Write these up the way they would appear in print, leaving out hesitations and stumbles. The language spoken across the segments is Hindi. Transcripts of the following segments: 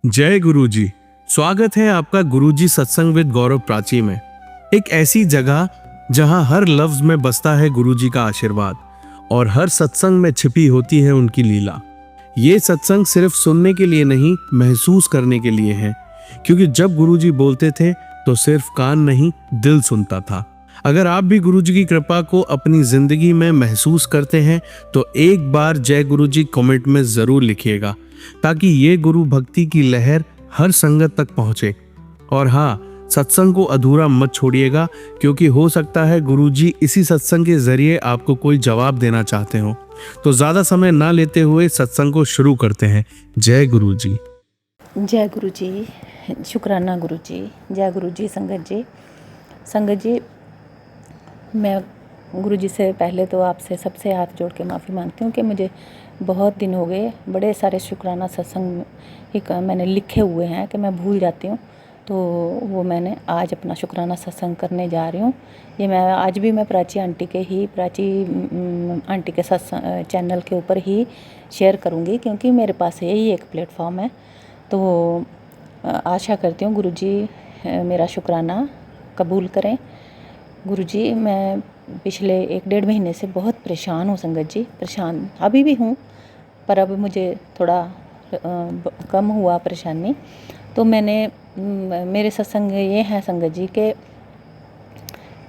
जय गुरुजी। स्वागत है आपका गुरुजी सत्संग विद गौरव प्राची में। एक ऐसी जगह जहां हर लफ्ज में बसता है गुरुजी का आशीर्वाद और हर सत्संग में छिपी होती है उनकी लीला। ये सत्संग सिर्फ सुनने के लिए नहीं, महसूस करने के लिए है, क्योंकि जब गुरुजी बोलते थे तो सिर्फ कान नहीं, दिल सुनता था। अगर आप भी गुरुजी की कृपा को अपनी जिंदगी में महसूस करते हैं तो एक बार जय गुरुजी कमेंट में जरूर लिखिएगा, ताकि ये गुरु भक्ति की लहर हर संगत तक पहुंचे। और हाँ, सत्संग को अधूरा मत छोड़िएगा, क्योंकि हो सकता है गुरुजी इसी सत्संग के जरिए आपको कोई जवाब देना चाहते हो। तो ज्यादा समय ना लेते हुए सत्संग को शुरू करते हैं। जय गुरुजी। जय गुरु जी, शुक्राना गुरु जी, जय गुरु जी। संगत जी, मैं गुरु जी से पहले तो आपसे सबसे हाथ जोड़ के माफ़ी मांगती हूँ कि मुझे बहुत दिन हो गए, बड़े सारे शुक्राना सत्संग एक मैंने लिखे हुए हैं कि मैं भूल जाती हूँ, तो वो मैंने आज अपना शुक्राना सत्संग करने जा रही हूँ। ये मैं आज भी मैं प्राची आंटी के सत्संग चैनल के ऊपर ही शेयर करूँगी, क्योंकि मेरे पास यही एक प्लेटफॉर्म है। तो आशा करती हूँ गुरुजी मेरा शुक्राना कबूल करें। गुरुजी, मैं पिछले 1-1.5 महीने से बहुत परेशान हूँ संगत जी, परेशान अभी भी हूँ, पर अब मुझे थोड़ा कम हुआ परेशानी। तो मेरे सत्संग ये हैं संगत जी के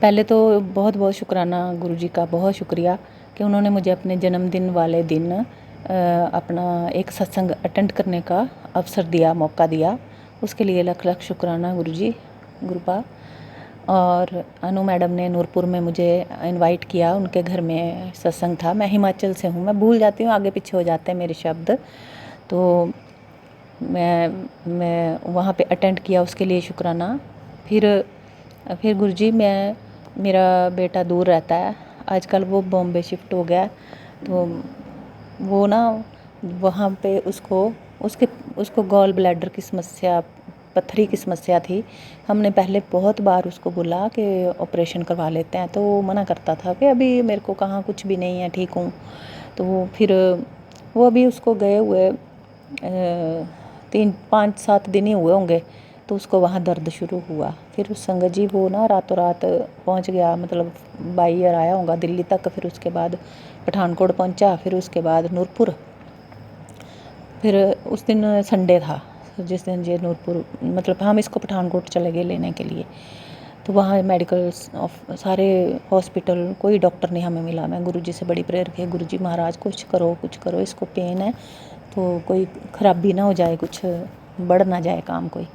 पहले तो बहुत बहुत शुक्राना गुरुजी का, बहुत शुक्रिया कि उन्होंने मुझे अपने जन्मदिन वाले दिन अपना एक सत्संग अटेंड करने का अवसर दिया, मौका दिया। उसके लिए लख लख शुक्राना गुरुजी, गुरुपा। और अनु मैडम ने नूरपुर में मुझे इनवाइट किया, उनके घर में सत्संग था। मैं हिमाचल से हूँ, मैं भूल जाती हूँ, आगे पीछे हो जाते हैं मेरे शब्द। तो मैं वहाँ पे अटेंड किया, उसके लिए शुक्राना। फिर गुरुजी, मेरा बेटा दूर रहता है आजकल, वो बॉम्बे शिफ्ट हो गया। तो वो ना वहाँ पे उसको गॉल ब्लैडर की समस्या, पत्थरी की समस्या थी। हमने पहले बहुत बार उसको बोला कि ऑपरेशन करवा लेते हैं, तो वो मना करता था कि अभी मेरे को कहाँ, कुछ भी नहीं है, ठीक हूँ। तो फिर वो अभी उसको गए हुए 3-5-7 दिन ही हुए होंगे, तो उसको वहाँ दर्द शुरू हुआ। फिर उस संगत जी वो ना रातों रात पहुँच गया, मतलब बाई एयर आया होगा दिल्ली तक, फिर उसके बाद पठानकोट पहुँचा, फिर उसके बाद नूरपुर। फिर उस दिन संडे था जिस दिन ये नूरपुर, मतलब हम इसको पठानकोट चले गए लेने के लिए। तो वहाँ मेडिकल सारे हॉस्पिटल, कोई डॉक्टर नहीं हमें मिला। मैं गुरुजी से बड़ी प्रेयर की, गुरुजी महाराज कुछ करो, इसको पेन है तो कोई ख़राबी ना हो जाए, कुछ बढ़ ना जाए काम कोई।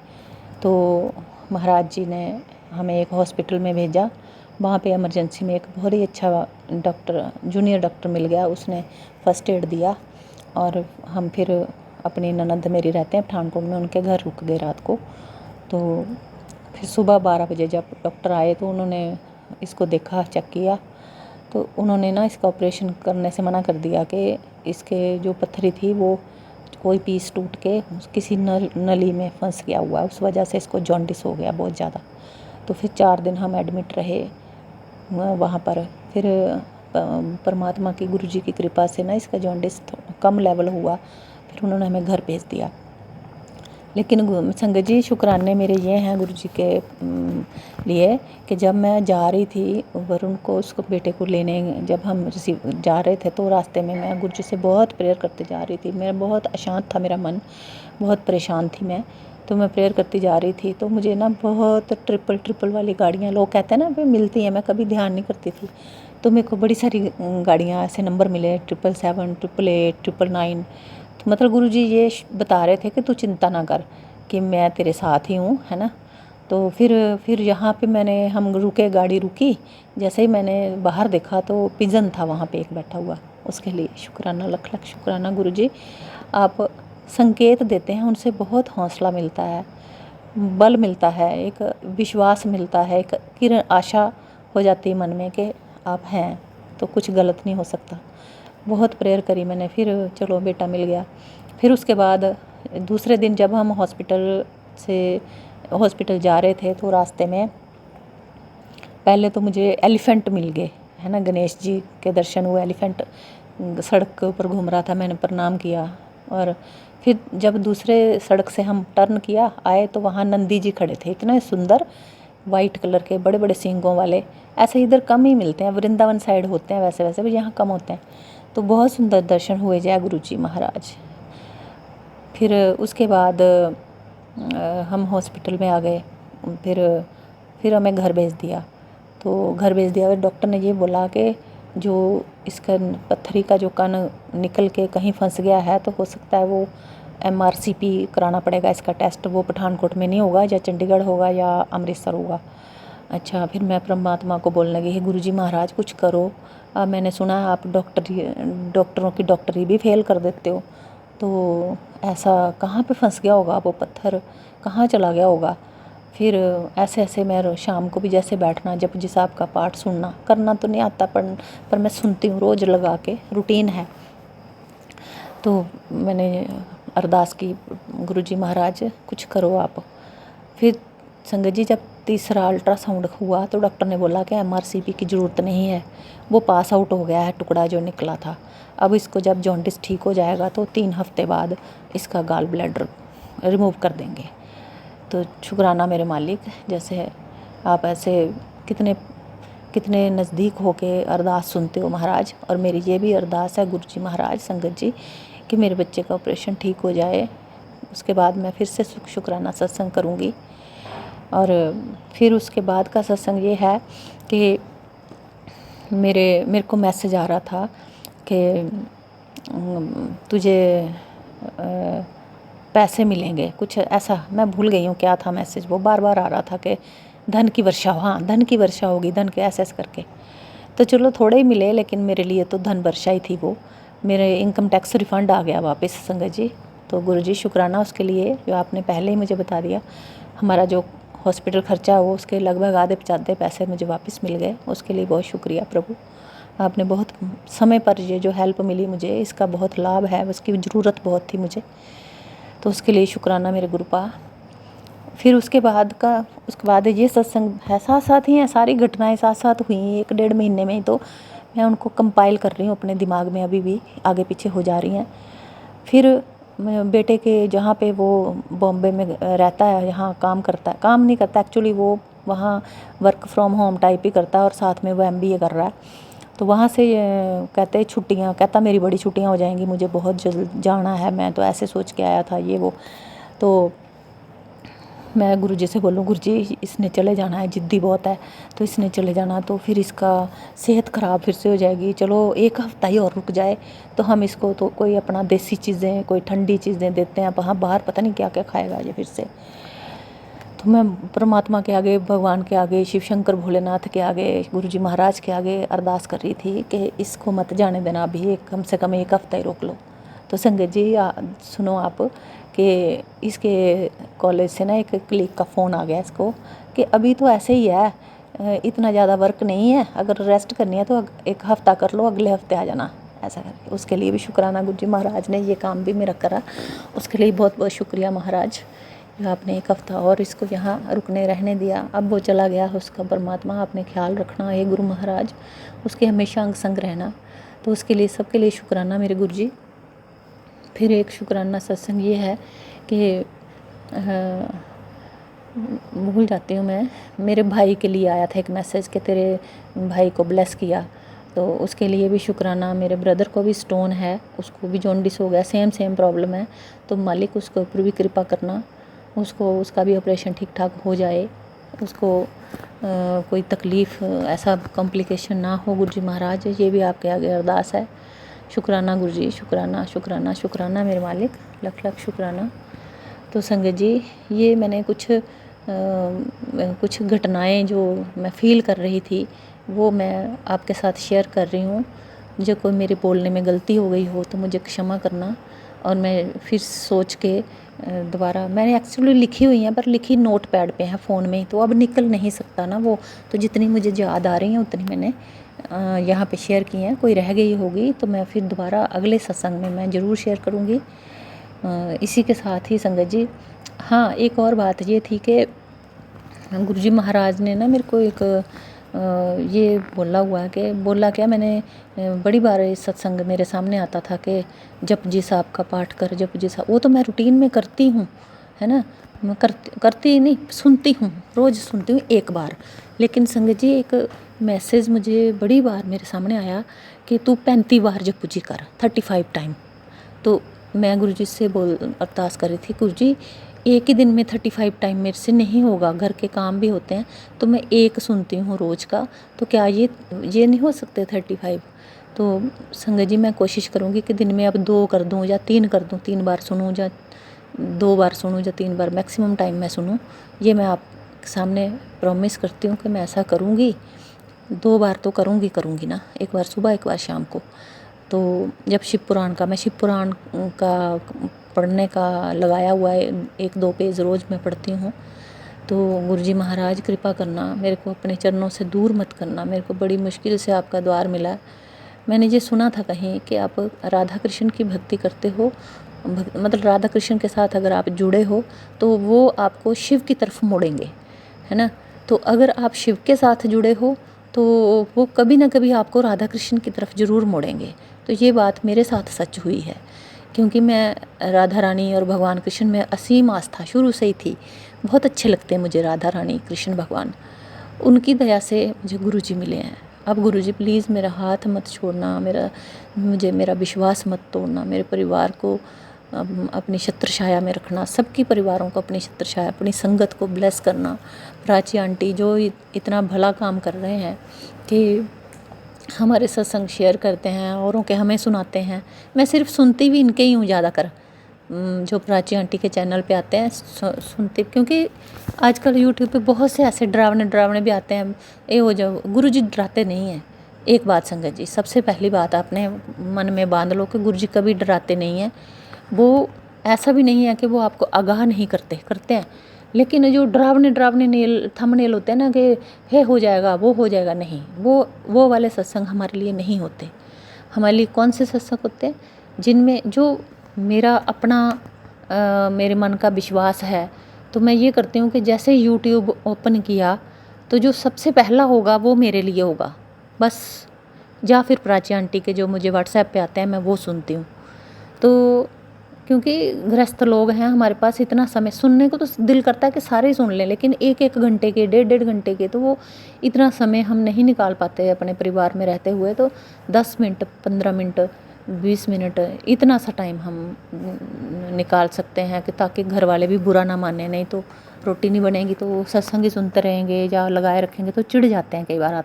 तो महाराज जी ने हमें एक हॉस्पिटल में भेजा। वहाँ पे इमरजेंसी में एक बहुत ही अच्छा डॉक्टर, जूनियर डॉक्टर मिल गया, उसने फ़र्स्ट एड दिया। और हम फिर अपनी ननद मेरी रहते हैं पठानकोट में, उनके घर रुक गए रात को। तो फिर सुबह 12 बजे जब डॉक्टर आए तो उन्होंने इसको देखा, चेक किया, तो उन्होंने ना इसका ऑपरेशन करने से मना कर दिया कि इसके जो पत्थरी थी वो कोई पीस टूट के किसी नली में फंस गया हुआ है, उस वजह से इसको जॉन्डिस हो गया बहुत ज़्यादा। तो फिर 4 दिन हम एडमिट रहे वहाँ पर। फिर परमात्मा की, गुरुजी की कृपा से ना इसका जॉन्डिस कम लेवल हुआ, फिर उन्होंने हमें घर भेज दिया। लेकिन संगत जी, शुक्राने मेरे ये हैं गुरुजी के लिए कि जब मैं जा रही थी वरुण को, उसको बेटे को लेने, जब हम जा रहे थे तो रास्ते में मैं गुरुजी से बहुत प्रेयर करते जा रही थी। मेरा बहुत अशांत था, मेरा मन बहुत परेशान थी मैं। तो मैं प्रेयर करती जा रही थी, तो मुझे ना बहुत ट्रिपल वाली गाड़ियाँ, लोग कहते हैं ना वे मिलती हैं, मैं कभी ध्यान नहीं करती थी। तो मेरे को बड़ी सारी गाड़ियाँ ऐसे नंबर मिले, 777, 888, 999। तो मतलब गुरुजी ये बता रहे थे कि तू चिंता ना कर, कि मैं तेरे साथ ही हूँ, है ना। तो फिर यहाँ पे हम रुके, गाड़ी रुकी, जैसे ही मैंने बाहर देखा तो पिजन था वहाँ पे एक बैठा हुआ। उसके लिए शुक्राना, लख लख शुक्राना गुरुजी। आप संकेत देते हैं, उनसे बहुत हौसला मिलता है, बल मिलता है, एक विश्वास मिलता है, एक किरण आशा हो जाती है मन में कि आप हैं तो कुछ गलत नहीं हो सकता। बहुत प्रेयर करी मैंने, फिर चलो बेटा मिल गया। फिर उसके बाद दूसरे दिन जब हम हॉस्पिटल जा रहे थे तो रास्ते में पहले तो मुझे एलिफेंट मिल गए, है ना, गणेश जी के दर्शन हुए। एलिफेंट सड़क के ऊपर घूम रहा था, मैंने प्रणाम किया। और फिर जब दूसरे सड़क से हम टर्न किया आए तो वहाँ नंदी जी खड़े थे, इतने सुंदर वाइट कलर के बड़े बड़े सींगों वाले। ऐसे इधर कम ही मिलते हैं, वृंदावन साइड होते हैं वैसे वैसे भी, यहाँ कम होते हैं। तो बहुत सुंदर दर्शन हुए जय गुरु जी महाराज। फिर उसके बाद हम हॉस्पिटल में आ गए। फिर हमें घर भेज दिया। तो घर भेज दिया, डॉक्टर ने ये बोला कि जो इसका पत्थरी का जो कण निकल के कहीं फंस गया है तो हो सकता है वो MRCP कराना पड़ेगा, इसका टेस्ट। वो पठानकोट में नहीं होगा, या चंडीगढ़ होगा या अमृतसर होगा। अच्छा, फिर मैं परमात्मा को बोलने लगी, गुरु जी महाराज कुछ करो। मैंने सुना है आप डॉक्टरों की डॉक्टरी भी फेल कर देते हो, तो ऐसा कहाँ पे फंस गया होगा वो पत्थर, कहाँ चला गया होगा। फिर ऐसे ऐसे मैं शाम को भी जैसे बैठना, जपजी साहब का पाठ सुनना, करना तो नहीं आता पर मैं सुनती हूँ रोज़ लगा के, रूटीन है। तो मैंने अरदास की, गुरुजी महाराज कुछ करो आप। फिर संगत जी जब तीसरा अल्ट्रासाउंड हुआ तो डॉक्टर ने बोला कि MRCP की ज़रूरत नहीं है, वो पास आउट हो गया है टुकड़ा जो निकला था। अब इसको जब जॉन्डिस ठीक हो जाएगा तो 3 हफ्ते बाद इसका गॉल ब्लैडर रिमूव कर देंगे। तो शुक्राना मेरे मालिक, जैसे आप ऐसे कितने कितने नज़दीक होके अरदास सुनते हो महाराज। और मेरी ये भी अरदास है गुरुजी महाराज, संगत जी, कि मेरे बच्चे का ऑपरेशन ठीक हो जाए। उसके बाद मैं फिर से शुक्राना सत्संग करूँगी। और फिर उसके बाद का सत्संग ये है कि मेरे को मैसेज आ रहा था कि तुझे पैसे मिलेंगे, कुछ ऐसा, मैं भूल गई हूँ क्या था मैसेज। वो बार बार आ रहा था कि धन की वर्षा, हाँ धन की वर्षा होगी, धन के ऐसे करके। तो चलो थोड़े ही मिले, लेकिन मेरे लिए तो धन वर्षा ही थी वो। मेरे इनकम टैक्स रिफ़ंड आ गया वापस संगत जी। तो गुरुजी शुक्राना उसके लिए, जो आपने पहले ही मुझे बता दिया। हमारा जो हॉस्पिटल खर्चा हो उसके लगभग आधे पैसे मुझे वापस मिल गए, उसके लिए बहुत शुक्रिया प्रभु। आपने बहुत समय पर ये जो हेल्प मिली मुझे, इसका बहुत लाभ है, उसकी ज़रूरत बहुत थी मुझे, तो उसके लिए शुक्राना मेरे गुरुपा। फिर उसके बाद ये सत्संग है, साथ साथ ही हैं, सारी घटनाएं साथ साथ हुई 1-1.5 महीने में ही। तो मैं उनको कंपाइल कर रही हूँ अपने दिमाग में, अभी भी आगे पीछे हो जा रही हैं। फिर बेटे के जहाँ पे वो बॉम्बे में रहता है, यहाँ काम करता है, काम नहीं करता एक्चुअली, वो वहाँ वर्क फ्रॉम होम टाइप ही करता है और साथ में वो MBA कर रहा है। तो वहाँ से कहते छुट्टियाँ, कहता मेरी बड़ी छुट्टियाँ हो जाएंगी, मुझे बहुत जल्द जाना है, मैं तो ऐसे सोच के आया था ये वो। तो मैं गुरुजी से बोलूँ, गुरुजी इसने चले जाना है, ज़िद्दी बहुत है, तो इसने चले जाना तो फिर इसका सेहत ख़राब फिर से हो जाएगी। चलो 1 हफ्ता ही और रुक जाए तो हम इसको तो कोई अपना देसी चीज़ें, कोई ठंडी चीज़ें देते हैं, वहाँ बाहर पता नहीं क्या क्या खाएगा ये फिर से। तो मैं परमात्मा के आगे, भगवान के आगे, शिव शंकर भोलेनाथ के आगे, गुरुजी महाराज के आगे अरदास कर रही थी कि इसको मत जाने देना, अभी कम से कम 1 हफ्ता ही रोक लो। तो संगत जी सुनो आप कि इसके कॉलेज से ना एक क्लिक का फ़ोन आ गया इसको कि अभी तो ऐसे ही है, इतना ज़्यादा वर्क नहीं है, अगर रेस्ट करनी है तो 1 हफ्ता कर लो, अगले हफ्ते आ जाना, ऐसा करके। उसके लिए भी शुक्राना गुरुजी महाराज ने ये काम भी मेरा करा, उसके लिए बहुत बहुत शुक्रिया महाराज, जो आपने 1 हफ्ता और इसको यहाँ रुकने रहने दिया। अब वो चला गया उसका, परमात्मा आपने ख्याल रखना है गुरु महाराज, उसके हमेशा अंग संग रहना। तो उसके लिए सबके लिए शुक्राना मेरे गुरुजी। फिर एक शुक्राना सत्संग ये है कि भूल जाती हूँ मैं, मेरे भाई के लिए आया था एक मैसेज कि तेरे भाई को ब्लेस किया, तो उसके लिए भी शुक्राना। मेरे ब्रदर को भी स्टोन है, उसको भी जॉन्डिस हो गया, सेम प्रॉब्लम है, तो मालिक उसके ऊपर भी कृपा करना, उसका भी ऑपरेशन ठीक ठाक हो जाए, उसको कोई तकलीफ़ ऐसा कॉम्प्लिकेशन ना हो गुरुजी महाराज, ये भी आपके आगे अरदास है। शुक्राना गुरुजी, शुक्राना शुक्राना शुक्राना मेरे मालिक, लख लख शुक्राना। तो संगत जी ये मैंने कुछ घटनाएं जो मैं फ़ील कर रही थी वो मैं आपके साथ शेयर कर रही हूँ। मुझे कोई मेरे बोलने में गलती हो गई हो तो मुझे क्षमा करना। और मैं फिर सोच के दोबारा, मैंने एक्चुअली लिखी हुई हैं पर लिखी नोट पैड पे है फ़ोन में ही, तो अब निकल नहीं सकता ना वो, तो जितनी मुझे याद आ रही हैं उतनी मैंने यहाँ पे शेयर की हैं। कोई रह गई होगी तो मैं फिर दोबारा अगले सत्संग में मैं ज़रूर शेयर करूँगी। इसी के साथ ही संगत जी, हाँ एक और बात ये थी कि गुरुजी महाराज ने ना मेरे को एक ये बोला क्या मैंने बड़ी बार इस सत्संग मेरे सामने आता था कि जप जी साहब का पाठ कर, जप जी साहब, वो तो मैं रूटीन में करती हूँ, है ना, मैं करती नहीं, सुनती हूँ, रोज़ सुनती हूँ एक बार। लेकिन संगत जी एक मैसेज मुझे बड़ी बार मेरे सामने आया कि तू 35 बार जप जी कर, 35 टाइम। तो मैं गुरुजी से अरदास कर रही थी, गुरुजी एक ही दिन में 35 टाइम मेरे से नहीं होगा, घर के काम भी होते हैं, तो मैं एक सुनती हूँ रोज़ का, तो क्या ये नहीं हो सकते 35? तो संगत जी मैं कोशिश करूँगी कि दिन में अब 2 कर दूँ या 3 कर दूँ, 3 बार सुनूँ या 2 बार सुनूँ या 3 बार, मैक्सिमम टाइम मैं सुनूँ। ये मैं आप सामने प्रॉमिस करती हूँ कि मैं ऐसा करूँगी। 2 बार तो करूँगी ना, एक बार सुबह एक बार शाम को। तो जब शिव पुराण का पढ़ने का लगाया हुआ है, 1-2 पेज रोज़ मैं पढ़ती हूँ। तो गुरुजी महाराज कृपा करना, मेरे को अपने चरणों से दूर मत करना, मेरे को बड़ी मुश्किल से आपका द्वार मिला। मैंने ये सुना था कहीं कि आप राधा कृष्ण की भक्ति करते हो, मतलब राधा कृष्ण के साथ अगर आप जुड़े हो तो वो आपको शिव की तरफ मोड़ेंगे, है ना। तो अगर आप शिव के साथ जुड़े हो तो वो कभी ना कभी आपको राधा कृष्ण की तरफ ज़रूर मोड़ेंगे। तो ये बात मेरे साथ सच हुई है, क्योंकि मैं राधा रानी और भगवान कृष्ण में असीम आस्था शुरू से ही थी। बहुत अच्छे लगते हैं मुझे राधा रानी कृष्ण भगवान। उनकी दया से मुझे गुरुजी मिले हैं। अब गुरुजी प्लीज़ मेरा हाथ मत छोड़ना, मेरा विश्वास मत तोड़ना, मेरे परिवार को अपनी छत्र छाया में रखना, सबकी परिवारों को अपनी छत्र छाया, अपनी संगत को ब्लेस करना। प्राची आंटी जो इतना भला काम कर रहे हैं कि हमारे सत्संग शेयर करते हैं, औरों के हमें सुनाते हैं। मैं सिर्फ सुनती भी इनके ही हूँ ज़्यादातर, जो प्राची आंटी के चैनल पे आते हैं सुनती, क्योंकि आजकल यूट्यूब पे बहुत से ऐसे डरावने भी आते हैं। ये हो जाओ, गुरुजी डराते नहीं हैं। एक बात संगत जी, सबसे पहली बात आपने मन में बांध लो कि गुरुजी कभी डराते नहीं हैं। वो ऐसा भी नहीं है कि वो आपको आगाह नहीं करते हैं, लेकिन जो डरावने थंबनेल होते हैं ना कि हे हो जाएगा, वो हो जाएगा, नहीं, वो वाले सत्संग हमारे लिए नहीं होते। हमारे लिए कौन से सत्संग होते हैं? जिनमें जो मेरा अपना मेरे मन का विश्वास है। तो मैं ये करती हूँ कि जैसे यूट्यूब ओपन किया तो जो सबसे पहला होगा वो मेरे लिए होगा बस, या फिर प्राची आंटी के जो मुझे व्हाट्सएप पे आते हैं मैं वो सुनती हूँ। तो क्योंकि गृहस्थ लोग हैं हमारे पास, इतना समय सुनने को तो दिल करता है कि सारे ही सुन लें, लेकिन 1-1 घंटे के, 1.5 घंटे के, तो वो इतना समय हम नहीं निकाल पाते अपने परिवार में रहते हुए। तो 10 मिनट, 15 मिनट, 20 मिनट, इतना सा टाइम हम निकाल सकते हैं कि ताकि घर वाले भी बुरा ना माने। नहीं तो रोटी नहीं बनेगी तो सत्संग ही सुनते रहेंगे या लगाए रखेंगे तो चिढ़ जाते हैं कई बार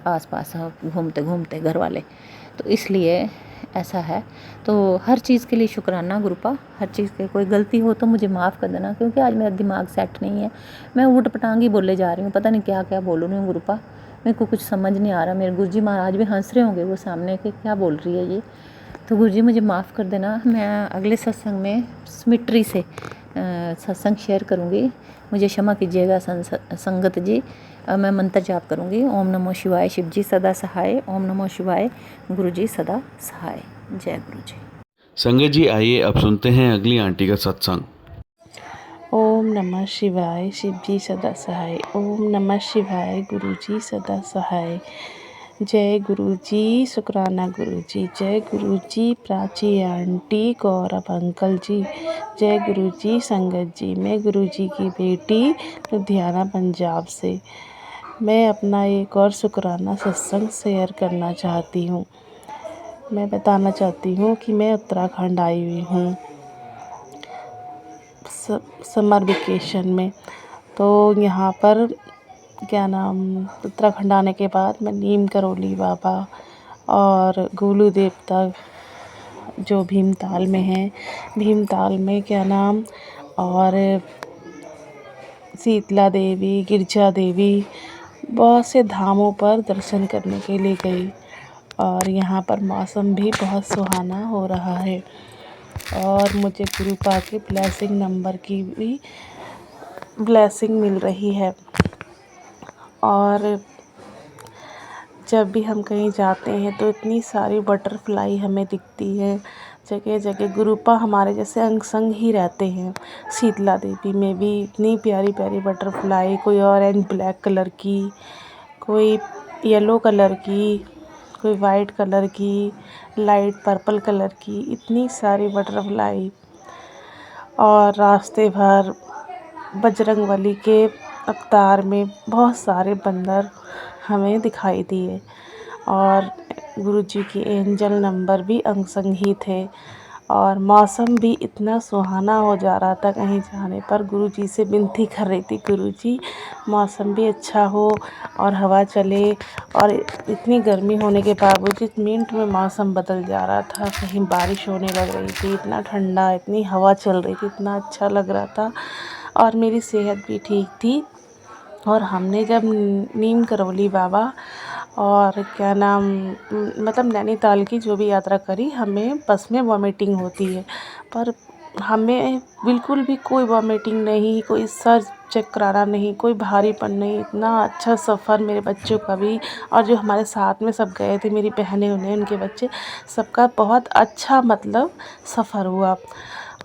आस पास घूमते घूमते घर वाले। तो इसलिए ऐसा है। तो हर चीज़ के लिए शुक्राना गुरुपा, हर चीज़ के कोई गलती हो तो मुझे माफ़ कर देना, क्योंकि आज मेरा दिमाग सेट नहीं है। मैं ऊट पटांग ही बोले जा रही हूँ, पता नहीं क्या क्या बोल रही हूँ गुरुपा, मेरे को कुछ समझ नहीं आ रहा। मेरे गुरुजी महाराज भी हंस रहे होंगे वो सामने कि क्या बोल रही है ये। तो गुरुजी मुझे माफ़ कर देना, मैं अगले सत्संग में सिमिट्री से सत्संग शेयर करूँगी, मुझे क्षमा कीजिएगा संगत जी। मैं मंत्र जाप करूँगी, ओम नमो शिवाय, शिव जी सदा सहाय, ओम नमो शिवाय, गुरु जी सदा सहाय। जय गुरु जी। संगत जी आइए अब सुनते हैं अगली आंटी का सत्संग। ओम नमः शिवाय, शिव जी सदा सहाय, ओम नमः शिवाय, गुरु जी सदा सहाय। जय गुरु जी, शुक्राना गुरु जी, जय गुरु जी, प्राची आंटी, गौरव अंकल जी, जय गुरु जी, संगत जी। मैं गुरु जी की बेटी लुधियाना पंजाब से मैं अपना एक और शुक्राना सत्संग शेयर करना चाहती हूँ। मैं बताना चाहती हूँ कि मैं उत्तराखंड आई हुई हूँ समर वेकेशन में। तो यहाँ पर उत्तराखंड आने के बाद मैं नीम करोली बाबा और गोलू देवता जो भीमताल में है, भीमताल में और शीतला देवी, गिरजा देवी, बहुत से धामों पर दर्शन करने के लिए गई। और यहाँ पर मौसम भी बहुत सुहाना हो रहा है और मुझे गुरुपा के ब्लेसिंग नंबर की भी ब्लेसिंग मिल रही है। और जब भी हम कहीं जाते हैं तो इतनी सारी बटरफ्लाई हमें दिखती है जगह जगह। गुरुपा हमारे जैसे अंग संग ही रहते हैं। शीतला देवी में भी इतनी प्यारी प्यारी बटरफ्लाई, कोई ऑरेंज ब्लैक कलर की, कोई येलो कलर की, कोई वाइट कलर की, लाइट पर्पल कलर की, इतनी सारी बटरफ्लाई। और रास्ते भर बजरंगबली के अवतार में बहुत सारे बंदर हमें दिखाई दिए। और गुरुजी की एंजल नंबर भी अंग संग ही थे। और मौसम भी इतना सुहाना हो जा रहा था कहीं जाने पर। गुरुजी से विनती कर रही थी, गुरुजी मौसम भी अच्छा हो और हवा चले। और इतनी गर्मी होने के बावजूद मिनट में मौसम बदल जा रहा था, कहीं बारिश होने लग रही थी, इतना ठंडा, इतनी हवा चल रही थी, इतना अच्छा लग रहा था। और मेरी सेहत भी ठीक थी। और हमने जब नीम करौली बाबा और क्या नाम मतलब नैनीताल की जो भी यात्रा करी, हमें बस में वॉमिटिंग होती है, पर हमें बिल्कुल भी कोई वॉमिटिंग नहीं, कोई सर चकराना नहीं, कोई भारीपन नहीं। इतना अच्छा सफ़र मेरे बच्चों का भी, और जो हमारे साथ में सब गए थे, मेरी बहनें उन्हें उनके बच्चे, सबका बहुत अच्छा मतलब सफ़र हुआ।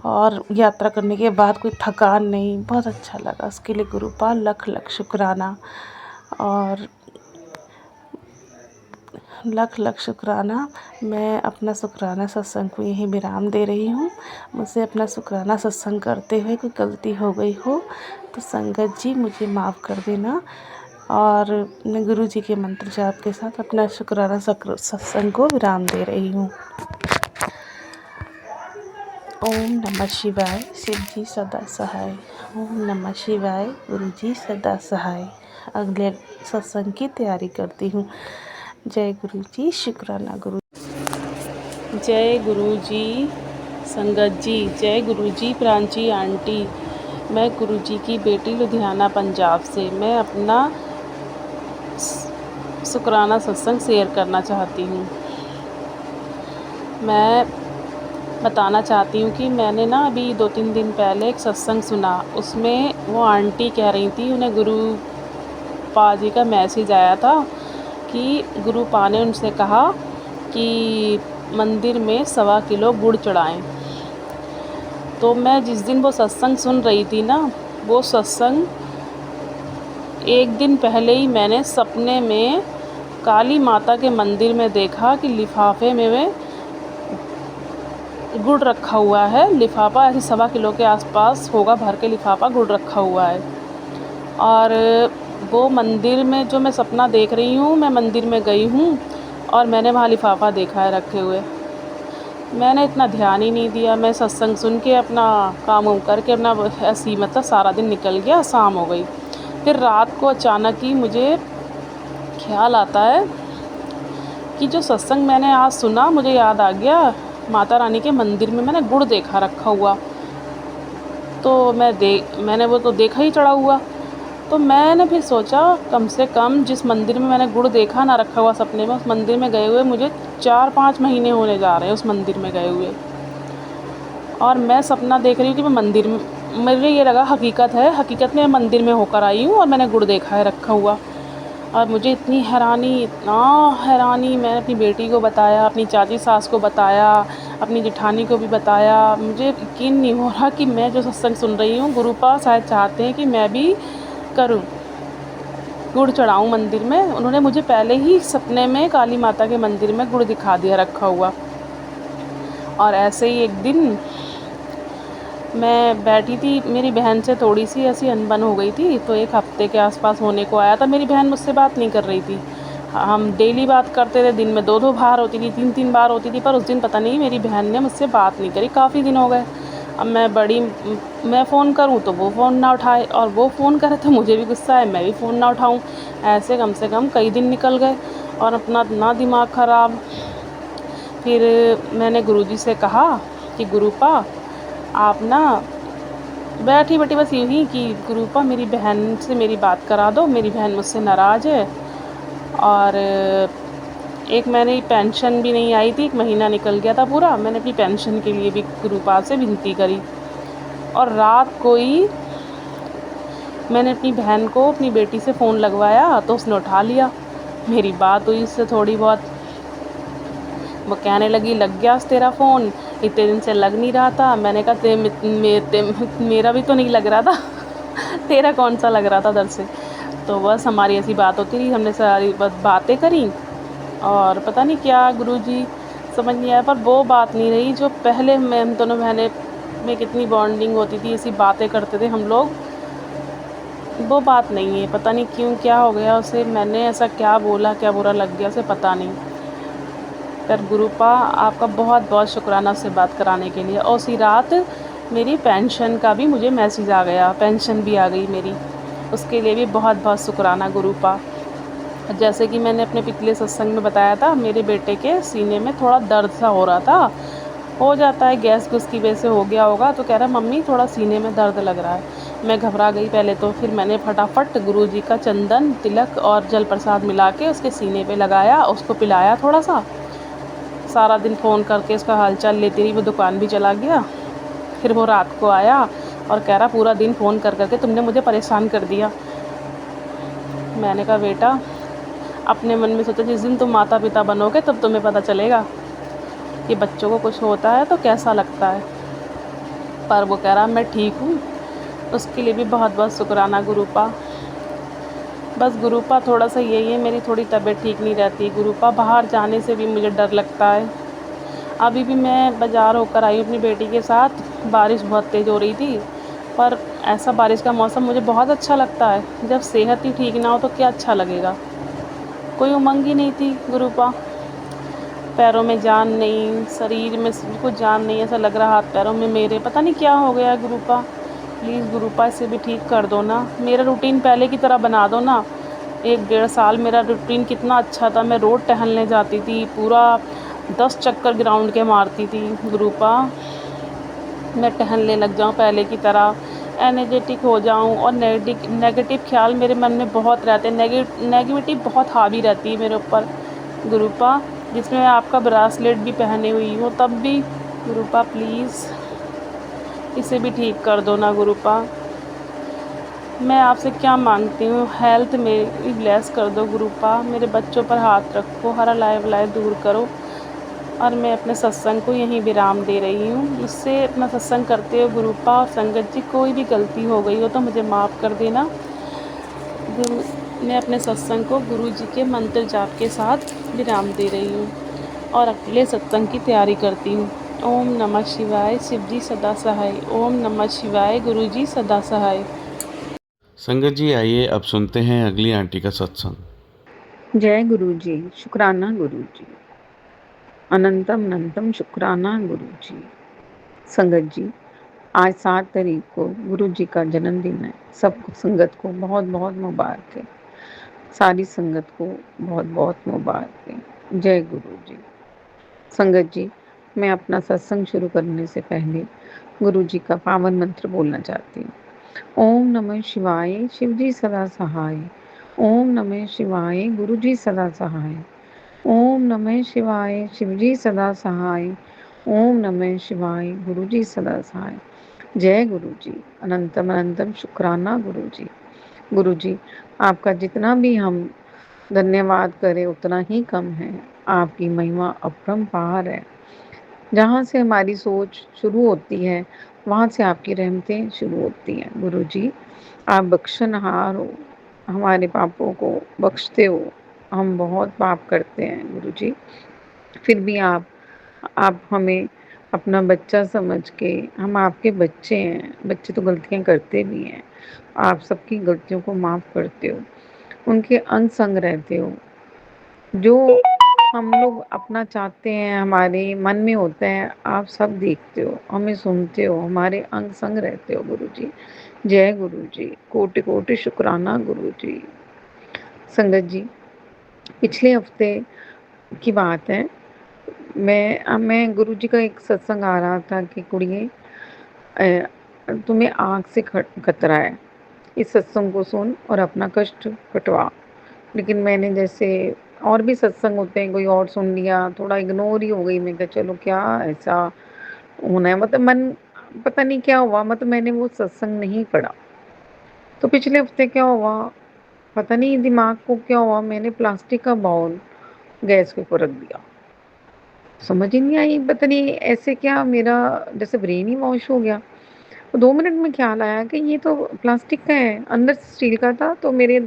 और यात्रा करने के बाद कोई थकान नहीं, बहुत अच्छा लगा। उसके लिए गुरुपाल लख लख शुक्राना। और लख लख शुक्राना। मैं अपना शुक्राना सत्संग को यहीं विराम दे रही हूँ। मुझसे अपना शुक्राना सत्संग करते हुए कोई गलती हो गई हो तो संगत जी मुझे माफ़ कर देना। और मैं गुरु जी के मंत्र जाप के साथ अपना शुक्राना सत्संग को विराम दे रही हूँ। ओम नमः शिवाय, शिव जी सदा सहाय। ओम नमः शिवाय, गुरु जी सदा सहाय। अगले सत्संग की तैयारी करती हूँ। जय गुरु जी, शुक्राना गुरु। जय गुरु जी संगत जी, जय गुरु जी प्रांची आंटी। मैं गुरु जी की बेटी लुधियाना पंजाब से। मैं अपना शुक्राना सत्संग शेयर करना चाहती हूँ। मैं बताना चाहती हूँ कि मैंने ना अभी 2-3 दिन पहले एक सत्संग सुना। उसमें वो आंटी कह रही थी, उन्हें गुरु पा जी का मैसेज आया था कि गुरु पा ने उनसे कहा कि मंदिर में 1.25 किलो गुड़ चढ़ाएं। तो मैं जिस दिन वो सत्संग सुन रही थी ना, वो सत्संग एक दिन पहले ही मैंने सपने में काली माता के मंदिर में देखा कि लिफाफे में गुड़ रखा हुआ है। लिफाफा ऐसे 1.25 किलो के आसपास होगा, भर के लिफाफा गुड़ रखा हुआ है। और वो मंदिर में जो मैं सपना देख रही हूँ, मैं मंदिर में गई हूँ और मैंने वहाँ लिफाफा देखा है रखे हुए। मैंने इतना ध्यान ही नहीं दिया। मैं सत्संग सुन के अपना काम वाम करके अपना ऐसे ही मतलब सारा दिन निकल गया, शाम हो गई। फिर रात को अचानक ही मुझे ख्याल आता है कि जो सत्संग मैंने आज सुना, मुझे याद आ गया माता रानी के मंदिर में मैंने गुड़ देखा रखा हुआ। तो मैंने वो तो देखा ही चढ़ा हुआ। तो मैंने फिर सोचा कम से कम जिस मंदिर में मैंने गुड़ देखा ना रखा हुआ सपने में, उस मंदिर में गए हुए मुझे 4-5 महीने होने जा रहे हैं उस मंदिर में गए हुए। और मैं सपना देख रही हूँ कि मैं मंदिर में, मुझे ये लगा हकीकत है, हकीकत में मंदिर में होकर आई हूँ और मैंने गुड़ देखा है रखा हुआ। और मुझे इतनी हैरानी, इतना हैरानी, मैंने अपनी बेटी को बताया, अपनी चाची सास को बताया, अपनी जेठानी को भी बताया। मुझे यकीन नहीं हो रहा कि मैं जो सत्संग सुन रही हूँ, गुरुपा शायद चाहते हैं कि मैं भी करूं, गुड़ चढ़ाऊं मंदिर में। उन्होंने मुझे पहले ही सपने में काली माता के मंदिर में गुड़ दिखा दिया रखा हुआ। और ऐसे ही एक दिन मैं बैठी थी, मेरी बहन से थोड़ी सी ऐसी अनबन हो गई थी। तो 1 हफ्ते के आसपास होने को आया था। मेरी बहन मुझसे बात नहीं कर रही थी। हम डेली बात करते थे, दिन में 2-2 बार होती थी, 3-3 बार होती थी। पर उस दिन पता नहीं मेरी बहन ने मुझसे बात नहीं करी, काफ़ी दिन हो गए। अब मैं फ़ोन करूं तो वो फ़ोन ना उठाए, और वो फ़ोन करे तो मुझे भी गुस्सा है, मैं भी फ़ोन ना उठाऊं। ऐसे कम से कम कई दिन निकल गए और अपना इतना दिमाग ख़राब। फिर मैंने गुरुजी से कहा कि गुरुपा आप ना, बैठी बस यूँ ही कि गुरुपा मेरी बहन से मेरी बात करा दो, मेरी बहन मुझसे नाराज़ है। और एक मैंने पेंशन भी नहीं आई थी, 1 महीना निकल गया था पूरा। मैंने अपनी पेंशन के लिए भी गुरुपा से विनती करी। और रात को ही मैंने अपनी बहन को, अपनी बेटी से फ़ोन लगवाया तो उसने उठा लिया। मेरी बात हुई उससे थोड़ी बहुत, वो कहने लगी लग गया तेरा फ़ोन, इतने दिन से लग नहीं रहा था। मैंने कहा मेरा भी तो नहीं लग रहा था तेरा कौन सा लग रहा था दर से। तो बस हमारी ऐसी बात होती रही, हमने सारी बस बातें करी और पता नहीं क्या गुरुजी समझ नहीं आया, पर वो बात नहीं रही जो पहले में हम दोनों बहनें में कितनी बॉन्डिंग होती थी, ऐसी बातें करते थे हम लोग, वो बात नहीं है। पता नहीं क्यों, क्या हो गया उसे, मैंने ऐसा क्या बोला, क्या बुरा लग गया उसे, पता नहीं। पर गुरुपा आपका बहुत बहुत शुक्राना उससे बात कराने के लिए। और उसी रात मेरी पेंशन का भी मुझे मैसेज आ गया, पेंशन भी आ गई मेरी, उसके लिए भी बहुत बहुत शुक्राना गुरुपा। जैसे कि मैंने अपने पिछले सत्संग में बताया था, मेरे बेटे के सीने में थोड़ा दर्द सा हो रहा था, हो जाता है गैस गुस की वजह से हो गया होगा, तो कह रहा मम्मी थोड़ा सीने में दर्द लग रहा है। मैं घबरा गई पहले तो, फिर मैंने फटाफट गुरुजी का चंदन तिलक और जल प्रसाद मिला के उसके सीने पे लगाया, उसको पिलाया थोड़ा सा, सारा दिन फ़ोन करके उसका हालचाल लेती रही, वो दुकान भी चला गया। फिर वो रात को आया और कह रहा पूरा दिन फ़ोन कर करके तुमने मुझे परेशान कर दिया। मैंने कहा बेटा, अपने मन में सोचा जिस दिन तुम माता पिता बनोगे तब तुम्हें पता चलेगा कि बच्चों को कुछ होता है तो कैसा लगता है। पर वो कह रहा मैं ठीक हूँ, उसके लिए भी बहुत बहुत शुक्राना गुरुपा। बस गुरुपा थोड़ा सा यही है, मेरी थोड़ी तबीयत ठीक नहीं रहती गुरुपा, बाहर जाने से भी मुझे डर लगता है। अभी भी मैं बाज़ार होकर आई हूँ अपनी बेटी के साथ, बारिश बहुत तेज़ हो रही थी, पर ऐसा बारिश का मौसम मुझे बहुत अच्छा लगता है। जब सेहत ही ठीक ना हो तो क्या अच्छा लगेगा। कोई उमंग ही नहीं थी गुरुपा, पैरों में जान नहीं, शरीर में कुछ जान नहीं, ऐसा लग रहा हाथ पैरों में मेरे, पता नहीं क्या हो गया गुरुपा। प्लीज़ गुरुपा इसे भी ठीक कर दो ना, मेरा रूटीन पहले की तरह बना दो ना। 1 डेढ़ साल मेरा रूटीन कितना अच्छा था, मैं रोज़ टहलने जाती थी, पूरा 10 चक्कर ग्राउंड के मारती थी गुरुपा। मैं टहलने लग जाऊँ पहले की तरह, एनर्जेटिक हो जाऊँ, और नेगेटिव ख्याल मेरे मन में बहुत रहते हैं, नेगेटिविटी बहुत हावी रहती है मेरे ऊपर गुरुपा, जिसमें मैं आपका ब्रासलेट भी पहने हुई हूँ तब भी। गुरुपा प्लीज़ इसे भी ठीक कर दो ना गुरुपा। मैं आपसे क्या मांगती हूँ, हेल्थ मेरी ब्लेस कर दो गुरुपा, मेरे बच्चों पर हाथ रखो, हर लाए दूर करो। और मैं अपने सत्संग को यहीं विराम दे रही हूँ। मुझसे अपना सत्संग करते हो गुरुपा और संगत जी, कोई भी गलती हो गई हो तो मुझे माफ़ कर देना। गुरु मैं अपने सत्संग को गुरु जी के मंत्र जाप के साथ विराम दे रही हूँ और अगले सत्संग की तैयारी करती हूँ। ओम नमः शिवाय, शिव जी सदा सहाय। ओम नमः शिवाय, गुरु जी सदा सहाय। संगत जी, आइए अब सुनते हैं अगली आंटी का सत्संग। जय गुरु जी, शुक्राना गुरु जी, अनंतम अनंतम शुक्राना गुरु जी। संगत जी, आज 7 तारीख को गुरु जी का जन्मदिन है। सब संगत को बहुत बहुत मुबारक है, सारी संगत को बहुत बहुत मुबारक है। जय गुरु जी। संगत जी, मैं अपना सत्संग शुरू करने से पहले गुरु जी का पावन मंत्र बोलना चाहती हूँ। ओम नमः शिवाय, शिव जी सदा सहाय। ओम नमः शिवाय, गुरु जी सदा सहाय। ओम नमः शिवाय, शिव जी सदा सहाय। ओम नमः शिवाय, गुरु जी सदा सहाय। जय गुरु जी, अनंतम अनंतम शुक्राना गुरु जी। गुरु जी, आपका जितना भी हम धन्यवाद करें उतना ही कम है। आपकी महिमा अपरंपार है। जहाँ से हमारी सोच शुरू होती है वहाँ से आपकी रहमतें शुरू होती हैं। गुरु जी, आप बख्शनहार हो, हमारे पापों को बख्शते हो। हम बहुत पाप करते हैं गुरु जी, फिर भी आप हमें अपना बच्चा समझ के, हम आपके बच्चे हैं, बच्चे तो गलतियाँ करते भी हैं, आप सबकी गलतियों को माफ़ करते हो, उनके अंग संग रहते हो। जो हम लोग अपना चाहते हैं, हमारे मन में होता है, आप सब देखते हो, हमें सुनते हो, हमारे अंग संग रहते हो गुरु जी। जय गुरु जी, कोटि कोटि शुक्राना गुरु जी। संगत जी, पिछले हफ्ते की बात है, मैं गुरु जी का एक सत्संग आ रहा था कि कुड़िए, तुम्हें आग से खतरा है, इस सत्संग को सुन और अपना कष्ट कटवा। लेकिन मैंने, जैसे और भी सत्संग होते हैं, कोई और सुन लिया, थोड़ा इग्नोर ही हो गई। मैं कहा चलो क्या ऐसा होना है, मतलब मन, पता नहीं क्या हुआ, मतलब मैंने वो सत्संग नहीं पढ़ा। तो पिछले हफ्ते क्या हुआ, पता नहीं दिमाग को क्या हुआ, मैंने प्लास्टिक का बाउल गैस के ऊपर रख दिया। समझ ही नहीं आई, पता नहीं ऐसे क्या, मेरा जैसे ब्रेन ही वॉश हो गया। तो 2 मिनट में ख्याल आया कि ये तो प्लास्टिक का है, अंदर से स्टील का था। तो मेरे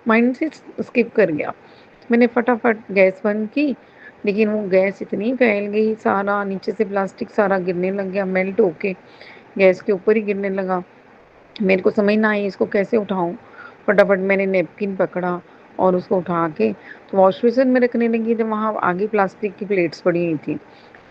माइंड से स्किप कर गया। मैंने फटाफट गैस बंद की, लेकिन वो गैस इतनी फैल गई, सारा नीचे से प्लास्टिक सारा गिरने लग गया, मेल्ट होके गैस के ऊपर ही गिरने लगा। मेरे को समझ ना आई इसको कैसे उठाऊँ। फटाफट मैंने नैपकिन पकड़ा और उसको उठा के तो वॉश बेसिन में रखने लगी, जब वहाँ आगे प्लास्टिक की प्लेट्स पड़ी हुई थी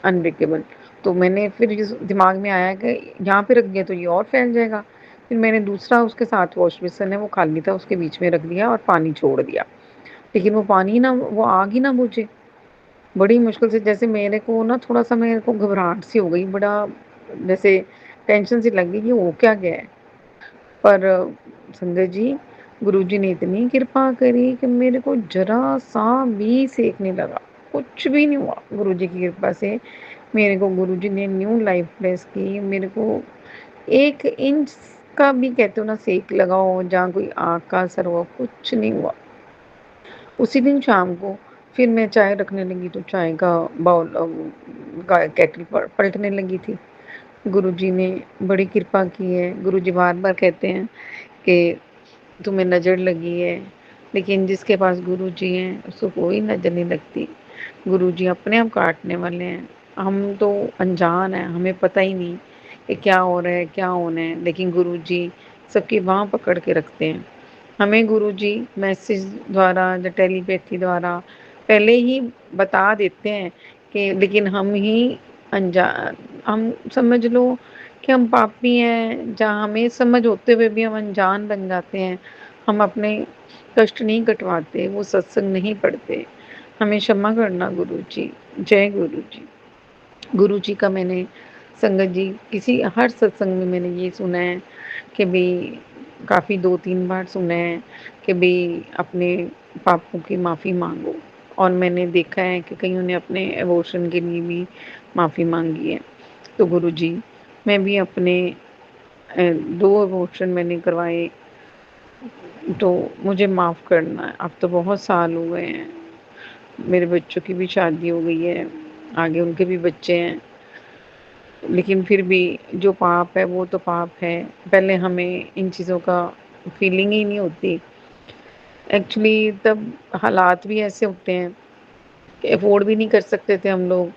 अनब्रेकेबल। तो मैंने फिर इस दिमाग में आया कि यहाँ पे रख दिया तो ये और फैल जाएगा। फिर मैंने दूसरा उसके साथ वॉश बेसिन है वो खाली था, उसके बीच में रख दिया और पानी छोड़ दिया। लेकिन वो पानी ना, वो आग ही ना बुझे। बड़ी मुश्किल से, जैसे मेरे को ना थोड़ा-सा मेरे को घबराहट सी हो गई, बड़ा जैसे टेंशन सी लग गई, ये हो क्या गया है? पर संगत जी, गुरुजी ने इतनी कृपा करी कि मेरे को ज़रा-सा भी सेक नहीं लगा, कुछ भी नहीं हुआ। गुरुजी की कृपा से मेरे को गुरुजी ने न्यू लाइफ ब्लेस की। मेरे को 1 इंच का भी कहते हो ना सेक लगा हो, जहाँ कोई आग का असर हुआ, कुछ नहीं हुआ। उसी दिन शाम को फिर मैं चाय रखने लगी तो चाय का बाउल का केटली पलटने लगी थी। गुरुजी ने बड़ी कृपा की है। गुरुजी बार-बार कहते हैं कि तुम्हें नज़र लगी है, लेकिन जिसके पास गुरुजी हैं उसको कोई नज़र नहीं लगती। गुरुजी अपने आप काटने वाले हैं। हम तो अनजान हैं, हमें पता ही नहीं कि क्या हो रहा है, क्या होना है, लेकिन गुरुजी सबकी बाँह पकड़ के रखते हैं। हमें गुरुजी मैसेज द्वारा या टेलीपैथी द्वारा पहले ही बता देते हैं कि, लेकिन हम ही हम समझ लो कि हम पापी हैं, जहाँ हमें समझ होते हुए भी हम अनजान बन जाते हैं। हम अपने कष्ट नहीं कटवाते, वो सत्संग नहीं पढ़ते। हमें क्षमा करना गुरुजी। जय गुरुजी। गुरुजी का मैंने संगत जी किसी हर सत्संग में मैंने ये सुना है कि भई, काफ़ी 2-3 बार सुना है कि भई अपने पापों की माफ़ी माँगो। और मैंने देखा है कि कईयों ने अपने अबॉर्शन के लिए भी माफ़ी माँगी है। तो गुरुजी, मैं भी अपने 2 अबॉर्शन मैंने करवाए, तो मुझे माफ़ करना है। अब तो बहुत साल हो गए हैं। मेरे बच्चों की भी शादी हो गई है, आगे उनके भी बच्चे हैं। लेकिन फिर भी जो पाप है वो तो पाप है। पहले हमें इन चीज़ों का फीलिंग ही नहीं होती। एक्चुअली तब हालात भी ऐसे होते हैं कि अफ़ोर्ड भी नहीं कर सकते थे हम लोग।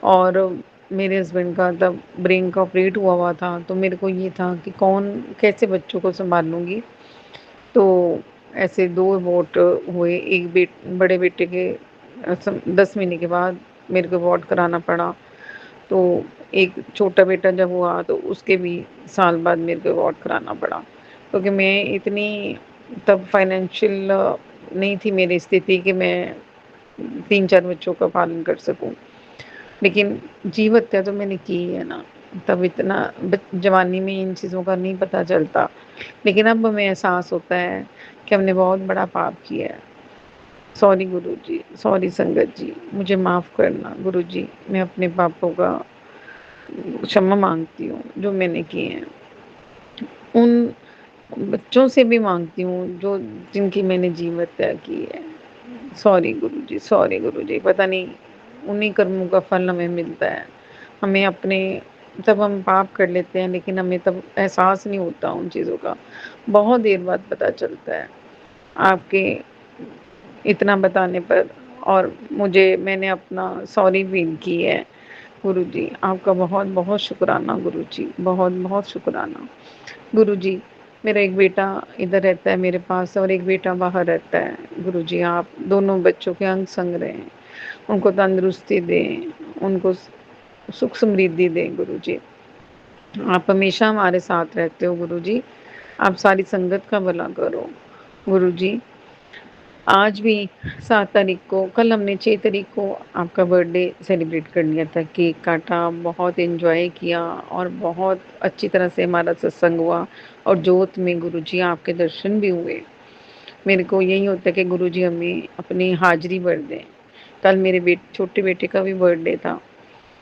और मेरे हस्बैंड का तब ब्रेन का ऑपरेट हुआ था, तो मेरे को ये था कि कौन कैसे बच्चों को सँभालूँगी। तो ऐसे 2 अबॉर्ट हुए। एक बड़े बेटे के 10 महीने के बाद मेरे को अबॉर्ट कराना पड़ा। तो एक छोटा बेटा जब हुआ तो उसके भी साल बाद मेरे को अबॉर्ट कराना पड़ा। क्योंकि मैं इतनी तब फाइनेंशियल नहीं थी मेरी स्थिति कि मैं 3-4 बच्चों का पालन कर सकूँ। लेकिन जीव हत्या तो मैंने की है ना, तब इतना जवानी में इन चीज़ों का नहीं पता चलता। लेकिन अब हमें एहसास होता है कि हमने बहुत बड़ा पाप किया है। सॉरी गुरुजी, सॉरी संगत जी, मुझे माफ़ करना गुरुजी। मैं अपने पापों का क्षमा माँगती हूँ जो मैंने किए हैं। उन बच्चों से भी माँगती हूँ जो जिनकी मैंने जीव हत्या की है। सॉरी गुरुजी, सॉरी गुरुजी। पता नहीं उन्हीं कर्मों का फल हमें मिलता है। हमें अपने तब हम पाप कर लेते हैं, लेकिन हमें तब एहसास नहीं होता उन चीज़ों का। बहुत देर बाद पता चलता है। आपके इतना बताने पर, और मैंने अपना सॉरी फ़ील की है। गुरुजी, आपका बहुत-बहुत शुक्राना गुरुजी, बहुत-बहुत शुक्राना। गुरुजी, मेरा एक बेटा इधर रहता है मेरे पास और एक बेटा बाहर रहता है। गुरुजी, आप दोनों बच्चों के अंग संग रहें, उनको तंदुरुस्ती दें, उनको सुख समृद्धि दें गुरुजी। आप हमेशा हमारे साथ रहते हो गुरुजी। आप सारी संगत का भला करो। गुरुजी, आज भी 7 तारीख को, कल हमने 6 तारीख को आपका बर्थडे सेलिब्रेट कर लिया था। केक काटा, बहुत एन्जॉय किया और बहुत अच्छी तरह से हमारा सत्संग हुआ और जोत में गुरुजी आपके दर्शन भी हुए। मेरे को यही होता है कि गुरुजी हमें अपनी हाज़िरी भर दें। कल मेरे छोटे बेटे का भी बर्थडे था,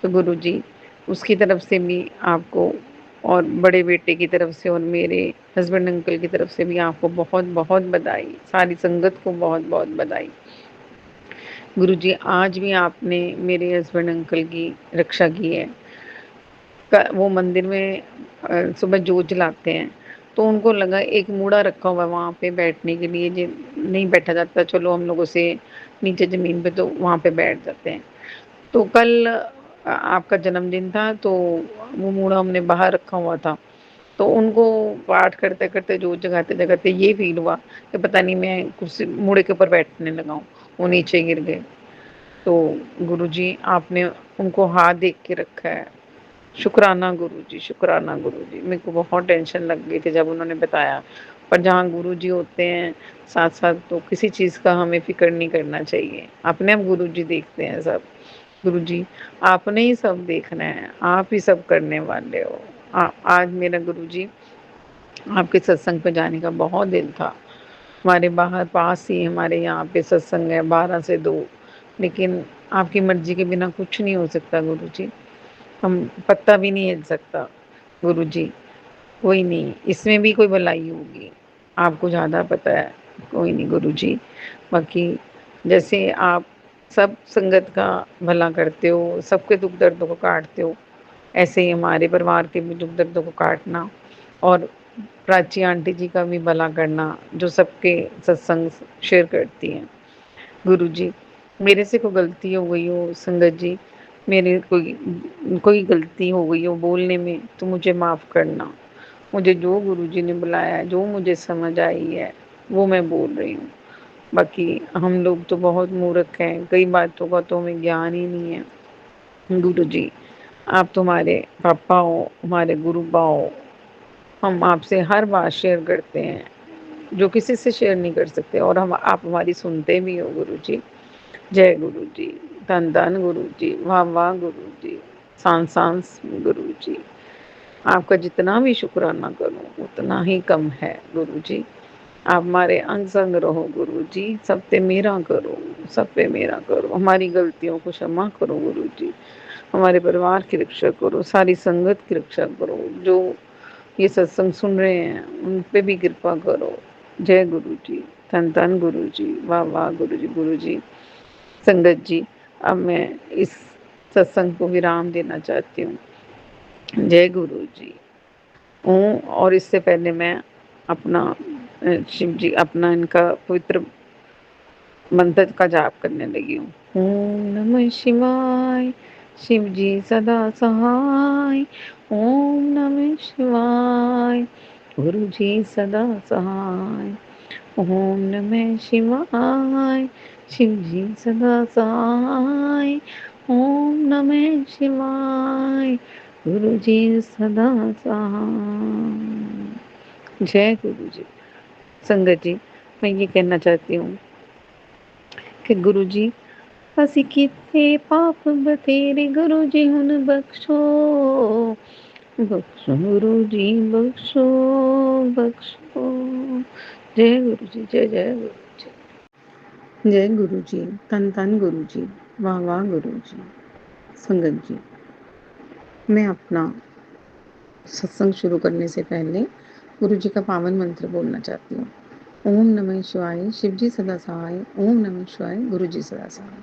तो गुरुजी उसकी तरफ से भी आपको, और बड़े बेटे की तरफ से और मेरे हस्बैंड अंकल की तरफ से भी आपको बहुत-बहुत बधाई। सारी संगत को बहुत-बहुत बधाई। गुरुजी, आज भी आपने मेरे हस्बैंड अंकल की रक्षा की है। वो मंदिर में सुबह जोत जलाते हैं, तो उनको लगा एक मूड़ा रखा हुआ है वहाँ पे बैठने के लिए, जे नहीं बैठा जाता, चलो हम लोग उसे नीचे ज़मीन पे तो वहाँ पे बैठ जाते हैं। तो कल आपका जन्मदिन था, तो वो मूड़ा हमने बाहर रखा हुआ था। तो उनको पाठ करते-करते, जोत जगाते-जगाते ये फ़ील हुआ कि पता नहीं मैं कुर्सी मूड़े के ऊपर बैठने लगा हूँ, वो नीचे गिर गए। तो गुरुजी आपने उनको हाथ देख के रखा है। शुक्राना गुरुजी, शुक्राना गुरुजी। मेरे को बहुत टेंशन लग गई थी जब उन्होंने बताया, पर जहाँ गुरुजी होते हैं साथ-साथ, तो किसी चीज़ का हमें फ़िक्र नहीं करना चाहिए। अपने आप गुरुजी देखते हैं सब। गुरुजी, आपने ही सब देखना है, आप ही सब करने वाले हो। आज मेरा गुरुजी आपके सत्संग पे जाने का बहुत दिल था। हमारे बाहर पास ही हमारे यहाँ पे सत्संग है 12 से 2, लेकिन आपकी मर्ज़ी के बिना कुछ नहीं हो सकता गुरुजी। हम पत्ता भी नहीं हिल सकता गुरुजी। कोई नहीं, इसमें भी कोई भलाई होगी, आपको ज़्यादा पता है। कोई नहीं गुरुजी, बाकी जैसे आप सब संगत का भला करते हो, सबके दुःख दर्दों को काटते हो, ऐसे ही हमारे परिवार के भी दुःख दर्दों को काटना, और प्राची आंटी जी का भी भला करना, जो सबके सत्संग शेयर करती हैं। गुरुजी, मेरे से कोई गलती हो गई हो संगत जी, मेरे कोई कोई गलती हो गई हो बोलने में, तो मुझे माफ़ करना। मुझे जो गुरुजी ने बुलाया है, जो मुझे समझ आई है, वो मैं बोल रही हूँ। बाकी हम लोग तो बहुत मूर्ख हैं, कई बातों का तो हमें ज्ञान ही नहीं है। गुरुजी, आप तो हमारे पापा हो, हमारे गुरुबा हो। हम आपसे हर बात शेयर करते हैं, जो किसी से शेयर नहीं कर सकते, और हम आप हमारी सुनते भी हो गुरुजी। जय गुरु जी, धन धन गुरु जी, वाह वाह गुरु जी, सांस सांस गुरु जी। आपका जितना भी शुक्राना करूं उतना ही कम है गुरु जी। आप हमारे अंग संग रहो गुरु जी, सब पे मेरा करो, सब पे मेरा करो, हमारी गलतियों को क्षमा करो गुरु जी, हमारे परिवार की रक्षा करो, सारी संगत की रक्षा करो, जो ये सत्संग सुन रहे हैं उन पे भी कृपा करो। जय गुरु जी, धन धन गुरु जी, वाह वाह गुरु जी। गुरु जी, संगत जी, अब मैं इस सत्संग को विराम देना चाहती हूँ। जय गुरु जी। हूँ, और इससे पहले मैं अपना शिव जी अपना इनका पवित्र मंत्र का जाप करने लगी हूँ। ओम नमः शिवाय, शिव जी सदा सहाय। ओम नमः शिवाय, गुरु जी सदा सहाय। ओम नमः शिवाय, शिव जी सदा सहाय। ओम नमः शिवाय, गुरु जी सदा सहाय। जय गुरु जी। संगत जी, मैं ये कहना चाहती हूँ कि गुरु जी, ਅਸੀਂ ਕੀਤੇ ਪਾਪ ਬਥੇਰੇ गुरु जी हुन बख्शो, बख्शो गुरु जी बख्शो, बख्शो। जय गुरु जी, जय जय गुरु जी। जय गुरु जी, तन तन गुरु जी, वाह वाह गुरु जी। संगत जी, मैं अपना सत्संग शुरू करने से पहले गुरु जी का पावन मंत्र बोलना चाहती हूँ। ओम नमः शिवाय, शिव जी सदा सहाय। ओम नमः शिवाय, गुरु जी सदा सहाय।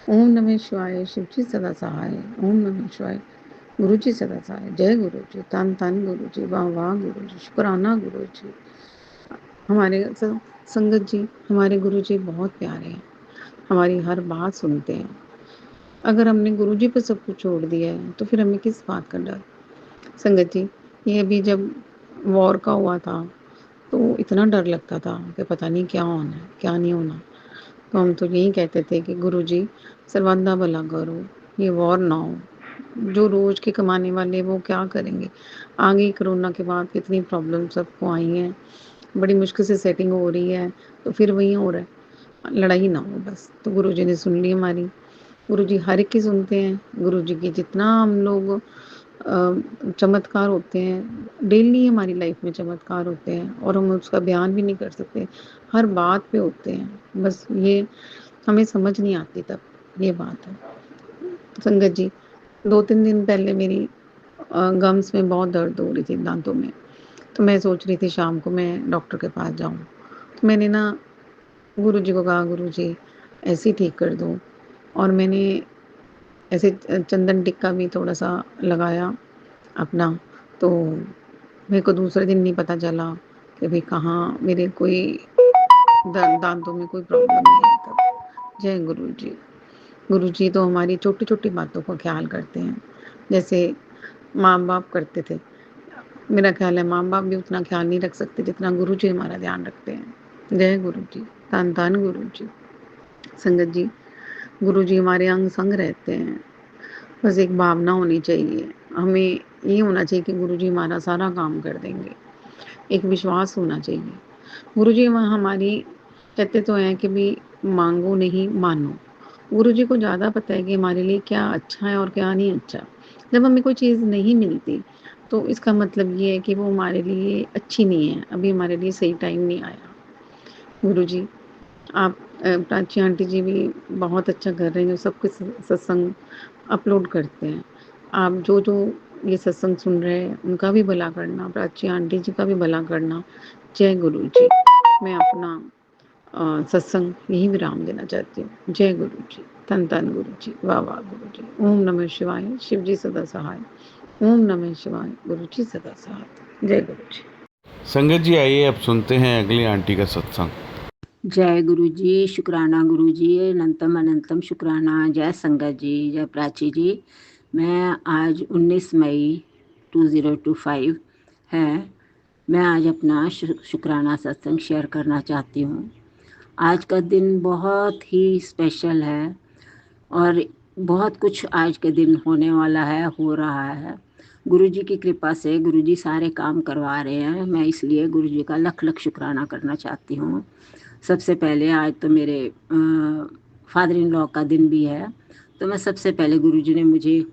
ओम नमः शिवाय, शिव जी सदा सहाय। ओम नमः शिवाय, गुरु जी सदा सहाय। जय गुरु जी, तन तन गुरु जी, वाह वाह गुरु जी, शुक्राना गुरु जी। हमारे संगत जी, हमारे गुरु जी बहुत प्यारे हैं, हमारी हर बात सुनते हैं। अगर हमने गुरु जी पे सब कुछ छोड़ दिया है, तो फिर हमें किस बात का डर। संगत जी, ये अभी जब वॉर का हुआ था, तो इतना डर लगता था कि पता नहीं क्या होना है, क्या नहीं होना। तो हम तो यही कहते थे कि गुरुजी सर्वदा भला करो, ये वॉर ना हो। जो रोज़ के कमाने वाले वो क्या करेंगे। आगे कोरोना के बाद कितनी प्रॉब्लम सबको आई हैं, बड़ी मुश्किल से सेटिंग हो रही है, तो फिर वही हो रहा है, लड़ाई ना हो बस। तो गुरुजी ने सुन ली हमारी। गुरुजी हर एक की सुनते हैं। गुरुजी की जितना हम लोग चमत्कार होते हैं, डेली हमारी लाइफ में चमत्कार होते हैं, और हम उसका बयान भी नहीं कर सकते, हर बात पे होते हैं। बस ये हमें समझ नहीं आती तब, ये बात है। संगत जी, 2-3 दिन पहले मेरी गम्स में बहुत दर्द हो रही थी, दाँतों में। तो मैं सोच रही थी शाम को मैं डॉक्टर के पास जाऊँ। तो मैंने ना गुरुजी को कहा, गुरुजी ऐसे ही ठीक कर दो, और मैंने ऐसे चंदन टिक्का भी थोड़ा-सा लगाया अपना, तो मेरे को दूसरे दिन नहीं पता चला कि भाई कहाँ मेरे कोई दांतों में कोई प्रॉब्लम नहीं है तब। जय गुरु जी। गुरु जी तो हमारी छोटी छोटी बातों का ख्याल करते हैं, जैसे माँ बाप करते थे। मेरा ख्याल है माँ बाप भी उतना ख्याल नहीं रख सकते जितना गुरु जी हमारा ध्यान रखते हैं। जय गुरु जी। धन धन गुरु जी। संगत जी, गुरु जी हमारे अंग संग रहते हैं। बस एक भावना होनी चाहिए, हमें ये होना चाहिए कि गुरु जी हमारा सारा काम कर देंगे। एक विश्वास होना चाहिए। गुरु जी हमारी कहते तो हैं कि भी मांगो नहीं मानो। गुरु जी को ज़्यादा पता है कि हमारे लिए क्या अच्छा है और क्या नहीं अच्छा। जब हमें कोई चीज़ नहीं मिलती तो इसका मतलब ये है कि वो हमारे लिए अच्छी नहीं है, अभी हमारे लिए सही टाइम नहीं आया। गुरु जी आप प्राची आंटी जी भी बहुत अच्छा कर रहे हैं, जो सब कुछ सत्संग अपलोड करते हैं। आप जो ये सत्संग सुन रहे हैं उनका भी भला करना, प्राची आंटी जी का भी भला करना। जय गुरु जी। मैं अपना सत्संग यही विराम देना चाहती हूँ। जय गुरु जी। धन धन गुरु जी। वाह वाह गुरु जी। ओम नमः शिवाय। शिव जी सदा सहाय। ओम नमः शिवाय। गुरु जी सदा सहाय। जय गुरु जी। संगत जी, आइए अब सुनते हैं अगली आंटी का सत्संग। जय गुरु जी। शुक्राना गुरु जी। अनंतम अनंतम शुक्राना। जय संगत जी, जय प्राची जी। मैं आज 19 मई 2025 है, मैं आज अपना शुक्राना सत्संग शेयर करना चाहती हूँ। आज का दिन बहुत ही स्पेशल है और बहुत कुछ आज के दिन होने वाला है, हो रहा है। गुरु जी की कृपा से गुरु जी सारे काम करवा रहे हैं, मैं इसलिए गुरु जी का लख लख शुक्राना करना चाहती हूँ। सबसे पहले आज तो मेरे फादर इन लॉ का दिन भी है, तो मैं सबसे पहले गुरु जी ने मुझे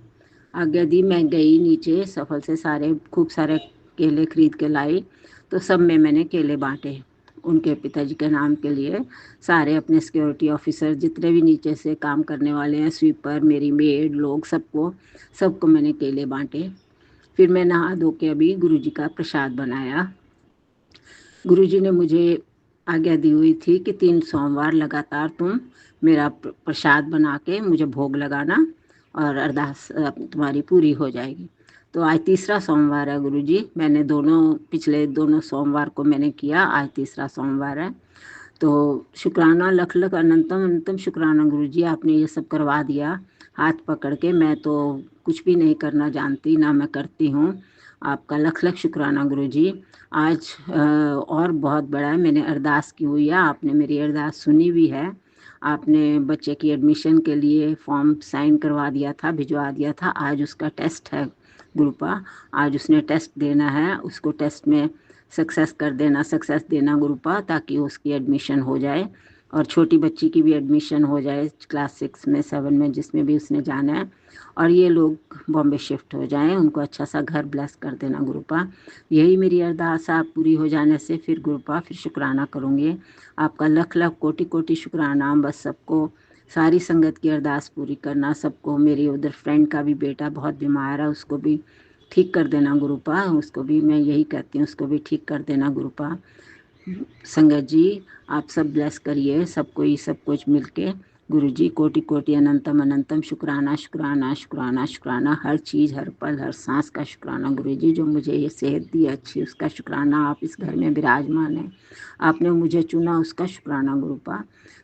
आज्ञा दी, मैं गई नीचे सफल से सारे खूब सारे केले खरीद के लाई, तो सब में मैंने केले बांटे उनके पिताजी के नाम के लिए। सारे अपने सिक्योरिटी ऑफिसर जितने भी नीचे से काम करने वाले हैं, स्वीपर, मेरी मेड लोग, सबको मैंने केले बांटे। फिर मैं नहा धो के अभी गुरु जी का प्रसाद बनाया। गुरु जी ने मुझे आज्ञा दी हुई थी कि 3 सोमवार लगातार तुम मेरा प्रसाद बना के मुझे भोग लगाना और अरदास तुम्हारी पूरी हो जाएगी। तो आज तीसरा सोमवार है गुरु जी। मैंने पिछले दोनों सोमवार को मैंने किया, आज तीसरा सोमवार है। तो शुक्राना लख लख अनंतम अनंतम शुक्राना गुरु जी, आपने ये सब करवा दिया हाथ पकड़ के। मैं तो कुछ भी नहीं करना जानती, ना मैं करती हूँ। आपका लख लख शुक्राना गुरु जी। आज और बहुत बड़ा है, मैंने अरदास की हुई है, आपने मेरी अरदास सुनी भी है। आपने बच्चे की एडमिशन के लिए फॉर्म साइन करवा दिया था, भिजवा दिया था। आज उसका टेस्ट है गुरुपा, आज उसने टेस्ट देना है, उसको टेस्ट में सक्सेस देना गुरुपा, ताकि उसकी एडमिशन हो जाए और छोटी बच्ची की भी एडमिशन हो जाए क्लास 6 में 7 में जिसमें भी उसने जाना है, और ये लोग बॉम्बे शिफ्ट हो जाएं, उनको अच्छा सा घर ब्लेस कर देना गुरुपा। यही मेरी अरदास आप पूरी हो जाने से फिर गुरुपा फिर शुक्राना करूँगी। आपका लख लख कोटि कोटि शुक्राना। बस सबको सारी संगत की अरदास पूरी करना सबको। मेरी उधर फ्रेंड का भी बेटा बहुत बीमार है, उसको भी ठीक कर देना गुरुपा, उसको भी मैं यही कहती हूँ, उसको भी ठीक कर देना गुरुपा। संगत जी आप सब ब्लेस करिए सबको, ये सब कुछ मिलके। गुरु जी कोटि कोटि अनंतम अनंतम शुक्राना शुक्राना शुक्राना शुक्राना। हर चीज़, हर पल, हर सांस का शुक्राना गुरु जी। जो मुझे ये सेहत दी अच्छी, उसका शुक्राना। आप इस घर में विराजमान हैं, आपने मुझे चुना, उसका शुक्राना गुरुपा।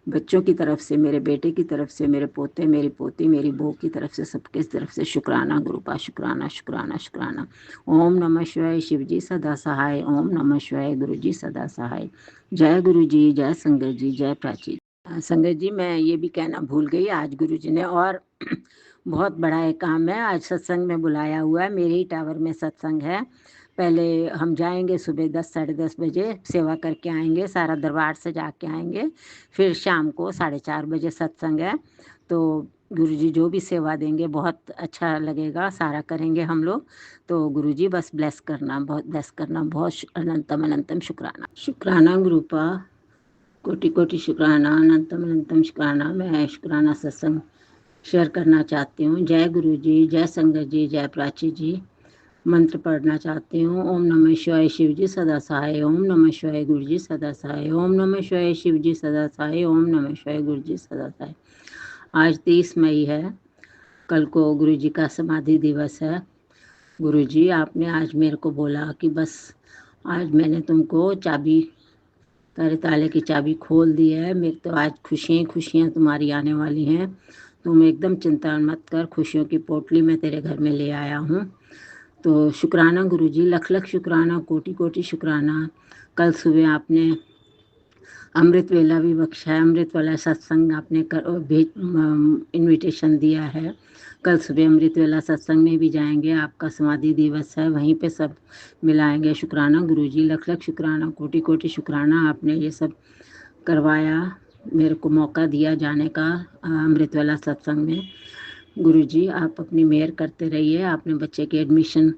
बच्चों की तरफ से, मेरे बेटे की तरफ से, मेरे पोते, मेरी पोती, मेरी बहू की तरफ से, सबके तरफ से शुक्राना गुरुपा। शुक्राना शुक्राना शुक्राना। ओम नमः शिवाय। शिव जी सदा सहाय। ओम नमः शिवाय। गुरु जी सदा सहाय। जय गुरु जी, जय संगत जी, जय प्राची। संगत जी मैं ये भी कहना भूल गई, आज गुरु जी ने और बहुत बड़ा एक काम है, आज सत्संग में बुलाया हुआ है। मेरे ही टावर में सत्संग है। पहले हम जाएंगे सुबह 10 साढ़े 10 बजे, सेवा करके आएंगे, सारा दरबार से जाके आएंगे। फिर शाम को 4:30 बजे सत्संग है। तो गुरु जी जो भी सेवा देंगे बहुत अच्छा लगेगा, सारा करेंगे हम लोग। तो गुरु जी बस ब्लेस करना, बहुत ब्लेस करना, बहुत अनंतम अनंतम शुक्राना। शुक्राना गुरुपा, कोटि कोटि शुक्राना, अनंतम अनंतम शुक्राना। मैं शुक्राना सत्संग शेयर करना चाहती हूँ। जय गुरु जी, जय संगत जी, जय प्राची जी। मंत्र पढ़ना चाहती हूँ। ओम नमः शिवाय। शिव जी सदा सहाय। ओम नमः शिवाय। गुरु जी सदा सहाय। ओम नमः शिवाय। शिव जी सदा सहाय। ओम नमः शिवाय। गुरु जी सदा सहाय। आज 30 मई है, कल को गुरु जी का समाधि दिवस है। गुरुजी, आपने आज मेरे को बोला कि बस आज मैंने तुमको चाबी, तारे ताले की चाबी खोल दी है। मेरी तो आज खुशियाँ ही खुशियाँ तुम्हारी आने वाली हैं। तुम एकदम चिंता मत कर, खुशियों की पोटली मैं तेरे घर में ले आया हूँ। तो शुक्राना गुरुजी, लख लख शुक्राना, कोटि कोटि शुक्राना। कल सुबह आपने अमृत वेला भी बख्शा है, अमृत वाला सत्संग आपने इनविटेशन दिया है। कल सुबह अमृत वेला सत्संग में भी जाएंगे, आपका समाधि दिवस है, वहीं पे सब मिलाएंगे। शुक्राना गुरुजी, लख लख शुक्राना, कोटि कोटि शुक्राना, आपने ये सब करवाया, मेरे को मौका दिया जाने का अमृत वेला सत्संग में। गुरुजी, आप अपनी मेहर करते रहिए। आपने बच्चे की एडमिशन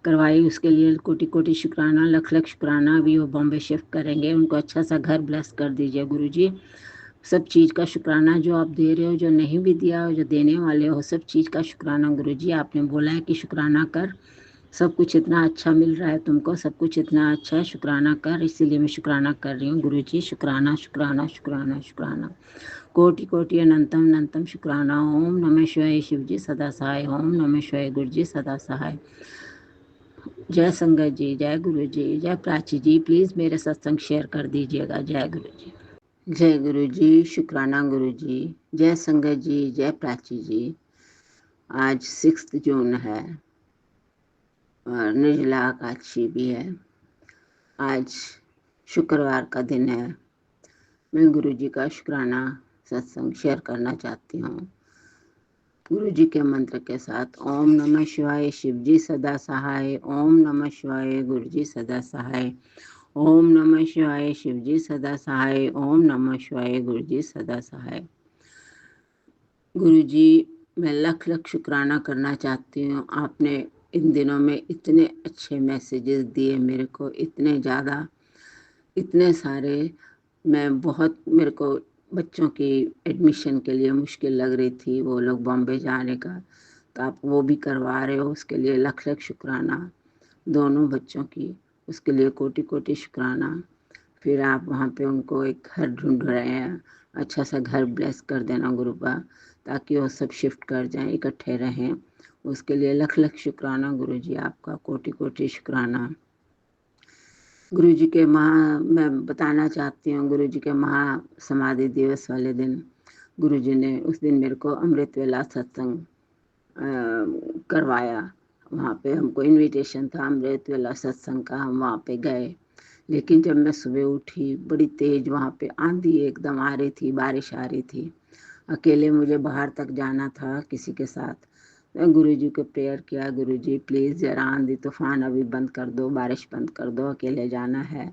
करवाई, उसके लिए कोटि कोटि शुक्राना, लख लख शुक्राना। अभी वो बॉम्बे शिफ्ट करेंगे, उनको अच्छा सा घर ब्लेस कर दीजिए गुरुजी। सब चीज़ का शुक्राना, जो आप दे रहे हो, जो नहीं भी दिया हो, जो देने वाले हो, सब चीज़ का शुक्राना गुरुजी। आपने बोला है कि शुक्राना कर, सब कुछ इतना अच्छा मिल रहा है तुमको, सब कुछ इतना अच्छा है, शुक्राना कर। इसीलिए मैं शुक्राना कर रही हूँ गुरुजी। शुक्राना शुक्राना शुक्राना शुक्राना, कोटि कोटि अनंतम अनंतम शुक्राना। ओम नमः शिवाय शिव जी सदा सहाय, ओम नमः शिवाय गुरु जी सदा सहाय। जय संगत जी, जय गुरु जी, जय प्राची जी। प्लीज़ मेरे सत्संग शेयर कर दीजिएगा। जय गुरु जी। जय गुरु जी, शुक्राना गुरु जी। जय संगत जी, जय प्राची जी। आज 6 जून है और निर्जला एकादशी भी है। आज शुक्रवार का दिन है। मैं गुरु जी का शुक्राना सत्संग शेयर करना चाहती हूँ गुरु जी के मंत्र के साथ। ओम नमः शिवाय शिव जी सदा सहाय, ओम नमः शिवाय गुरु जी सदा सहाय, ओम नमः शिवाय शिव जी सदा सहाय, ओम नमः शिवाय गुरु जी सदा सहाय। गुरु जी, मैं लख लख शुक्राना करना चाहती हूँ। आपने इन दिनों में इतने अच्छे मैसेजेस दिए मेरे को, इतने ज़्यादा, इतने सारे। मैं बहुत, मेरे को बच्चों की एडमिशन के लिए मुश्किल लग रही थी, वो लोग बॉम्बे जाने का, तो आप वो भी करवा रहे हो, उसके लिए लख लख शुक्राना। दोनों बच्चों की, उसके लिए कोटि कोटि शुक्राना। फिर आप वहाँ पे उनको एक घर ढूंढ रहे हैं, अच्छा सा घर ब्लेस कर देना गुरुपा, ताकि वो सब शिफ्ट कर जाएं, इकट्ठे रहें। उसके लिए लख लख शुक्राना गुरु जी, आपका कोटि कोटि शुक्राना। गुरु जी के मैं बताना चाहती हूँ, गुरु जी के महा समाधि दिवस वाले दिन गुरु जी ने उस दिन मेरे को अमृत वेला सत्संग करवाया। वहाँ पे हमको इनविटेशन था अमृत वेला सत्संग का, हम वहाँ पे गए। लेकिन जब मैं सुबह उठी, बड़ी तेज वहाँ पे आंधी एकदम आ रही थी, बारिश आ रही थी। अकेले मुझे बाहर तक जाना था किसी के साथ। गुरु जी को प्रेयर किया, गुरु जी प्लीज़ जरा आंधी तूफान अभी बंद कर दो, बारिश बंद कर दो, अकेले जाना है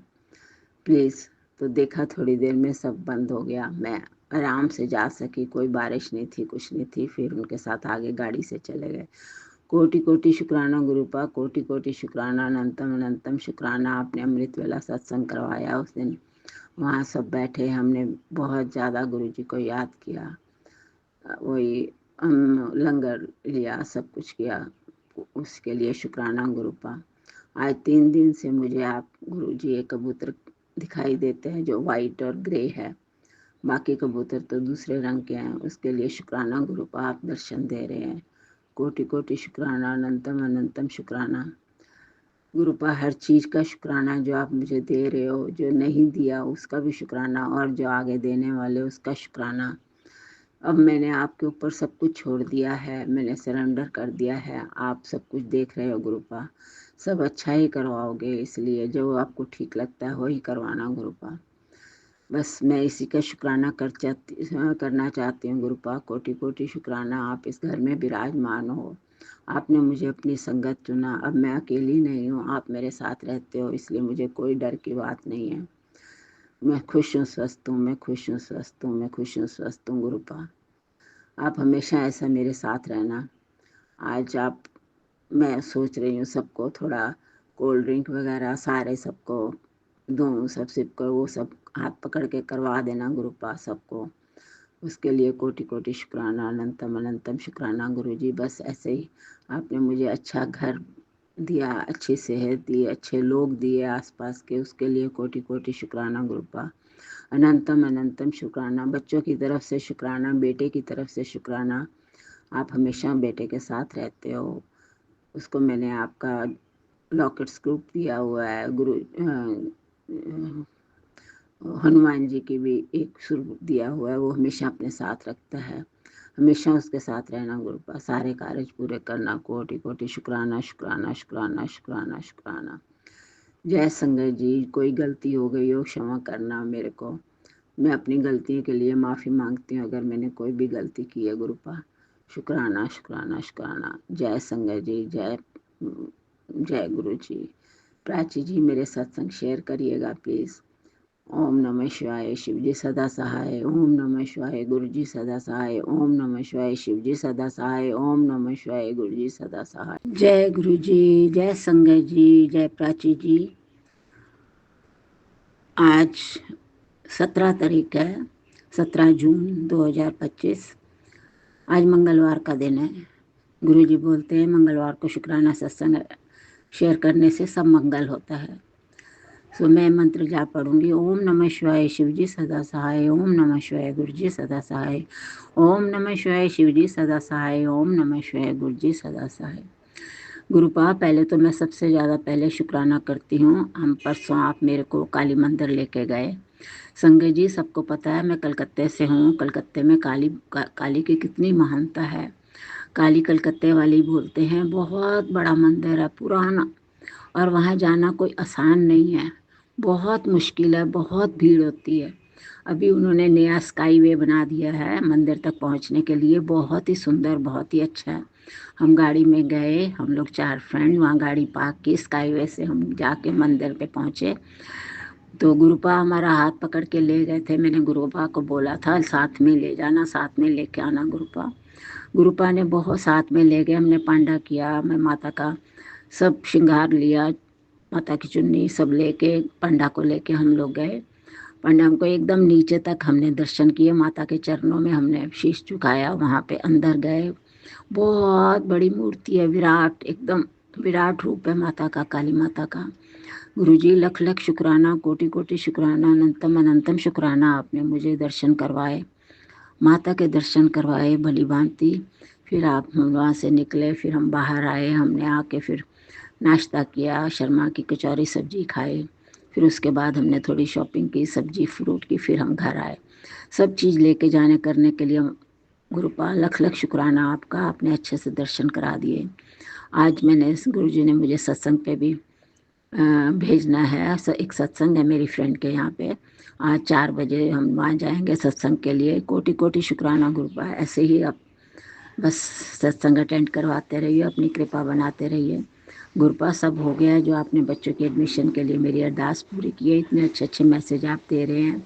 प्लीज़। तो देखा थोड़ी देर में सब बंद हो गया, मैं आराम से जा सकी, कोई बारिश नहीं थी, कुछ नहीं थी। फिर उनके साथ आगे गाड़ी से चले गए। कोटि कोटि शुक्राना गुरुपा, कोटि कोटि शुक्राना, अनंतम अनंतम शुक्राना। आपने अमृत वेला सत्संग करवाया उस दिन, वहाँ सब बैठे, हमने बहुत ज़्यादा गुरु जी को याद किया। वही लंगर लिया, सब कुछ किया, उसके लिए शुक्राना गुरुपा। आज 3 दिन से मुझे आप गुरु जी एक कबूतर दिखाई देते हैं जो वाइट और ग्रे है, बाकी कबूतर तो दूसरे रंग के हैं। उसके लिए शुक्राना गुरुपा, आप दर्शन दे रहे हैं। कोटि कोटि शुक्राना, अनंतम अनंतम शुक्राना गुरुपा। हर चीज़ का शुक्राना, जो आप मुझे दे रहे हो, जो नहीं दिया उसका भी शुक्राना, और जो आगे देने वाले उसका शुक्राना। अब मैंने आपके ऊपर सब कुछ छोड़ दिया है, मैंने सरेंडर कर दिया है। आप सब कुछ देख रहे हो गुरुपा, सब अच्छा ही करवाओगे, इसलिए जो आपको ठीक लगता है वही करवाना गुरुपा। बस मैं इसी का शुक्राना करना चाहती हूँ गुरुपा। कोटि कोटि शुक्राना, आप इस घर में विराजमान हो, आपने मुझे अपनी संगत चुना। अब मैं अकेली नहीं हूँ, आप मेरे साथ रहते हो, इसलिए मुझे कोई डर की बात नहीं है। मैं खुश हूँ, स्वस्थ हूँ, मैं खुश हूँ, स्वस्थ हूँ, मैं खुश हूँ, स्वस्थ हूँ गुरुपा। आप हमेशा ऐसा मेरे साथ रहना। आज आप, मैं सोच रही हूँ सबको थोड़ा कोल्ड ड्रिंक वगैरह सारे सबको दूँ, सबको वो सब हाथ पकड़ के करवा देना गुरुपा सबको। उसके लिए कोटि कोटि शुक्राना, अनंतम अनंतम शुक्राना गुरु जी। बस ऐसे ही आपने मुझे अच्छा घर दिया, अच्छी सेहत दी, अच्छे लोग दिए आसपास के, उसके लिए कोटि कोटि शुक्राना गुरुपा। अनंतम अनंतम शुक्राना, बच्चों की तरफ से शुक्राना, बेटे की तरफ से शुक्राना। आप हमेशा बेटे के साथ रहते हो, उसको मैंने आपका लॉकेट्स ग्रुप दिया हुआ है। हनुमान जी की भी एक स्वरूप दिया हुआ है, वो हमेशा अपने साथ रखता है। हमेशा उसके साथ रहना गुरुपा, सारे कार्य पूरे करना। कोटि कोटि शुक्राना शुक्राना शुक्राना शुक्राना शुक्राना। जय संगत जी, कोई गलती हो गई हो क्षमा करना मेरे को। मैं अपनी गलतियों के लिए माफ़ी मांगती हूँ अगर मैंने कोई भी गलती की है गुरुपा। शुक्राना शुक्राना शुक्राना। जय संगत जी, जय गुरु जी। प्राची जी मेरे सत्संग शेयर करिएगा प्लीज़। ओम नमः शिवाय, शिव जी सदा सहाय। ओम नमः शिवाय, गुरु जी सदा सहाय। ओम नमः शिवाय, शिव जी सदा सहाय। ओम नमः शिवाय, गुरु जी सदा सहाय। जय गुरु जी, जय संगत जी, जय प्राची जी। आज 17 तारीख है, 17 जून 2025। आज मंगलवार का दिन है। गुरु जी बोलते हैं मंगलवार को शुक्राना सत्संग शेयर करने से सब मंगल होता है। सो मैं मंत्र जाप पढ़ूंगी। ओम नमः शिवाय, शिव जी सदा सहाय। ओम नमः शिवाय, गुरु जी सदा सहाय। ओम नमः शिवाय, शिव जी सदा सहाय। ओम नमः शिवाय, गुरु जी सदा सहाय। गुरुपा, पहले तो मैं सबसे ज़्यादा पहले शुक्राना करती हूँ। हम परसों आप मेरे को काली मंदिर लेके गए। संगत जी, सबको पता है मैं कलकत्ते से हूँ। कलकत्ते में काली की कितनी महानता है। काली कलकत्ते वाली बोलते हैं बहुत बड़ा मंदिर है, पुराना, और वहाँ जाना कोई आसान नहीं है, बहुत मुश्किल है, बहुत भीड़ होती है। अभी उन्होंने नया स्काई वे बना दिया है मंदिर तक पहुँचने के लिए, बहुत ही सुंदर, बहुत ही अच्छा है। हम गाड़ी में गए, हम लोग 4 फ्रेंड, वहाँ गाड़ी पार्क की, स्काई वे से हम जाके मंदिर पे पहुँचे। तो गुरुपा हमारा हाथ पकड़ के ले गए थे। मैंने गुरुपा को बोला था साथ में ले जाना, साथ में लेके आना गुरुपा। गुरुपा ने बहुत साथ में ले गए। हमने पांडा किया, मैं माता का सब श्रृंगार लिया, माता की चुन्नी सब लेके पंडा को लेके हम लोग गए। पंडा को एकदम नीचे तक हमने दर्शन किए, माता के चरणों में हमने शीश झुकाया। वहाँ पे अंदर गए, बहुत बड़ी मूर्ति है, विराट, एकदम विराट रूप है माता का, काली माता का। गुरुजी लख लख शुक्राना, कोटि कोटि शुक्राना, अनंतम अनंतम शुक्राना, आपने मुझे दर्शन करवाए, माता के दर्शन करवाए भली भांति। फिर आप हम वहाँ से निकले, फिर हम बाहर आए। हमने आके फिर नाश्ता किया, शर्मा की कचौरी सब्जी खाए। फिर उसके बाद हमने थोड़ी शॉपिंग की, सब्जी फ्रूट की, फिर हम घर आए। सब चीज़ लेके जाने करने के लिए गुरुपा लख लख शुक्राना आपका, आपने अच्छे से दर्शन करा दिए। आज मैंने गुरु जी ने मुझे सत्संग पे भी भेजना है। एक सत्संग है मेरी फ्रेंड के यहाँ पे, आज 4 बजे हम वहाँ जाएंगे सत्संग के लिए। कोटि कोटि शुक्राना गुरुपा, ऐसे ही आप बस सत्संग अटेंड करवाते रहिए, अपनी कृपा बनाते रहिए। गुरुपा, सब हो गया जो आपने बच्चों की एडमिशन के लिए मेरी अरदास पूरी की है। इतने अच्छे अच्छे मैसेज आप दे रहे हैं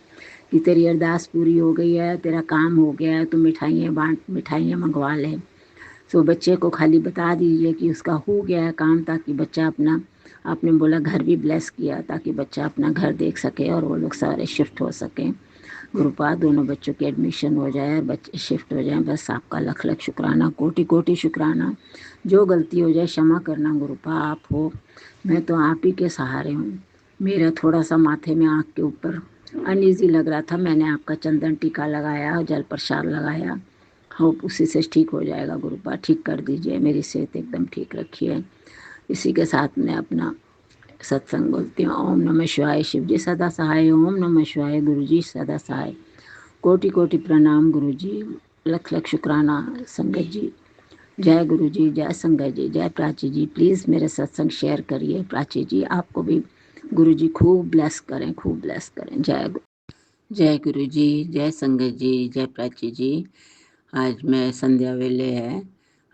कि तेरी अरदास पूरी हो गई है, तेरा काम हो गया है, तो मिठाइयाँ मंगवा ले। सो बच्चे को खाली बता दीजिए कि उसका हो गया है काम, ताकि बच्चा अपना, आपने बोला घर भी ब्लेस किया, ताकि बच्चा अपना घर देख सके और वो लोग सारे शिफ्ट हो सकें। गुरुपा, दोनों बच्चों की एडमिशन हो जाए, बच्चे शिफ्ट हो जाएं, बस आपका लख लख शुक्राना, कोटि कोटि शुक्राना। जो गलती हो जाए क्षमा करना गुरुपा, आप हो, मैं तो आप ही के सहारे हूँ। मेरा थोड़ा सा माथे में, आँख के ऊपर अनईजी लग रहा था, मैंने आपका चंदन टीका लगाया, जल प्रसाद लगाया, होप उसी से ठीक हो जाएगा गुरुपा। ठीक कर दीजिए, मेरी सेहत एकदम ठीक रखिए। इसी के साथ मैं अपना सत्संग बोलती हूँ। ओम नमः शिवाय, शिव जी सदा सहाय। ओम नमः शिवाय, गुरु जी सदा सहाय। कोटि कोटि प्रणाम गुरु जी, लख लख शुक्राना संगत जी। जय गुरु जी, जय संगत जी, जय प्राची जी। प्लीज़ मेरे सत्संग शेयर करिए। प्राची जी, आपको भी गुरु जी खूब ब्लेस करें, खूब ब्लेस करें। जय गुरु जी, जय संगत जी, जय प्राची जी। आज मैं संध्या वेले है,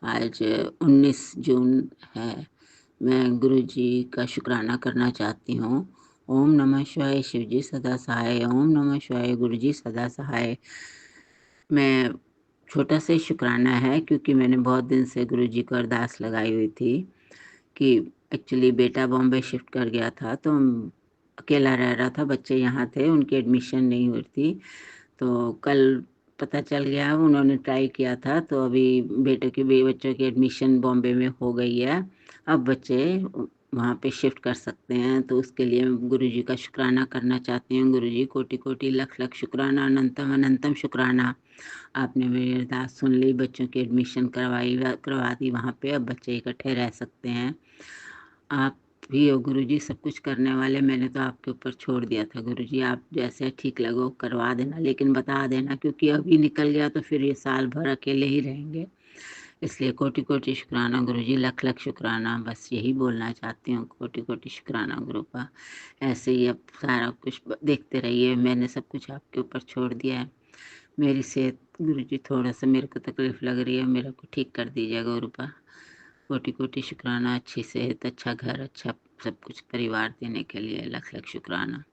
आज 19 जून है। मैं गुरु जी का शुक्राना करना चाहती हूँ। ओम नमः शिवाय, शिव जी सदा सहाय। ओम नमः शिवाय, गुरु जी सदा सहाय। मैं छोटा सा ही शुक्राना है, क्योंकि मैंने बहुत दिन से गुरु जी को अरदास लगाई हुई थी कि एक्चुअली बेटा बॉम्बे शिफ्ट कर गया था, तो अकेला रह रहा था, बच्चे यहाँ थे, उनकी एडमिशन नहीं हुई थी। तो कल पता चल गया, उन्होंने ट्राई किया था, तो अभी बच्चों की एडमिशन बॉम्बे में हो गई है। अब बच्चे वहाँ पे शिफ्ट कर सकते हैं, तो उसके लिए मैं गुरुजी का शुक्राना करना चाहती हूँ। गुरुजी कोटि-कोटि लख-लख शुक्राना, अनंतम अनंतम शुक्राना। आपने मेरी अरदास सुन ली, बच्चों की एडमिशन करवा दी वहाँ पे, अब बच्चे इकट्ठे रह सकते हैं। आप भी हो गुरुजी सब कुछ करने वाले, मैंने तो आपके ऊपर छोड़ दिया था गुरुजी, आप जैसे ठीक लगो करवा देना, लेकिन बता देना, क्योंकि अभी निकल गया तो फिर ये साल भर अकेले ही रहेंगे। इसलिए कोटि-कोटि शुक्राना गुरुजी, लख-लख शुक्राना, बस यही बोलना चाहती हूँ, कोटि-कोटि शुक्राना गुरुपा। ऐसे ही अब सारा कुछ देखते रहिए, मैंने सब कुछ आपके ऊपर छोड़ दिया है। मेरी सेहत गुरुजी थोड़ा-सा मेरे को तकलीफ़ लग रही है, मेरे को ठीक कर दीजिएगा गुरुपा। कोटि-कोटि शुक्राना, अच्छी सेहत, अच्छा घर, अच्छा सब कुछ परिवार देने के लिए लख-लख शुक्राना।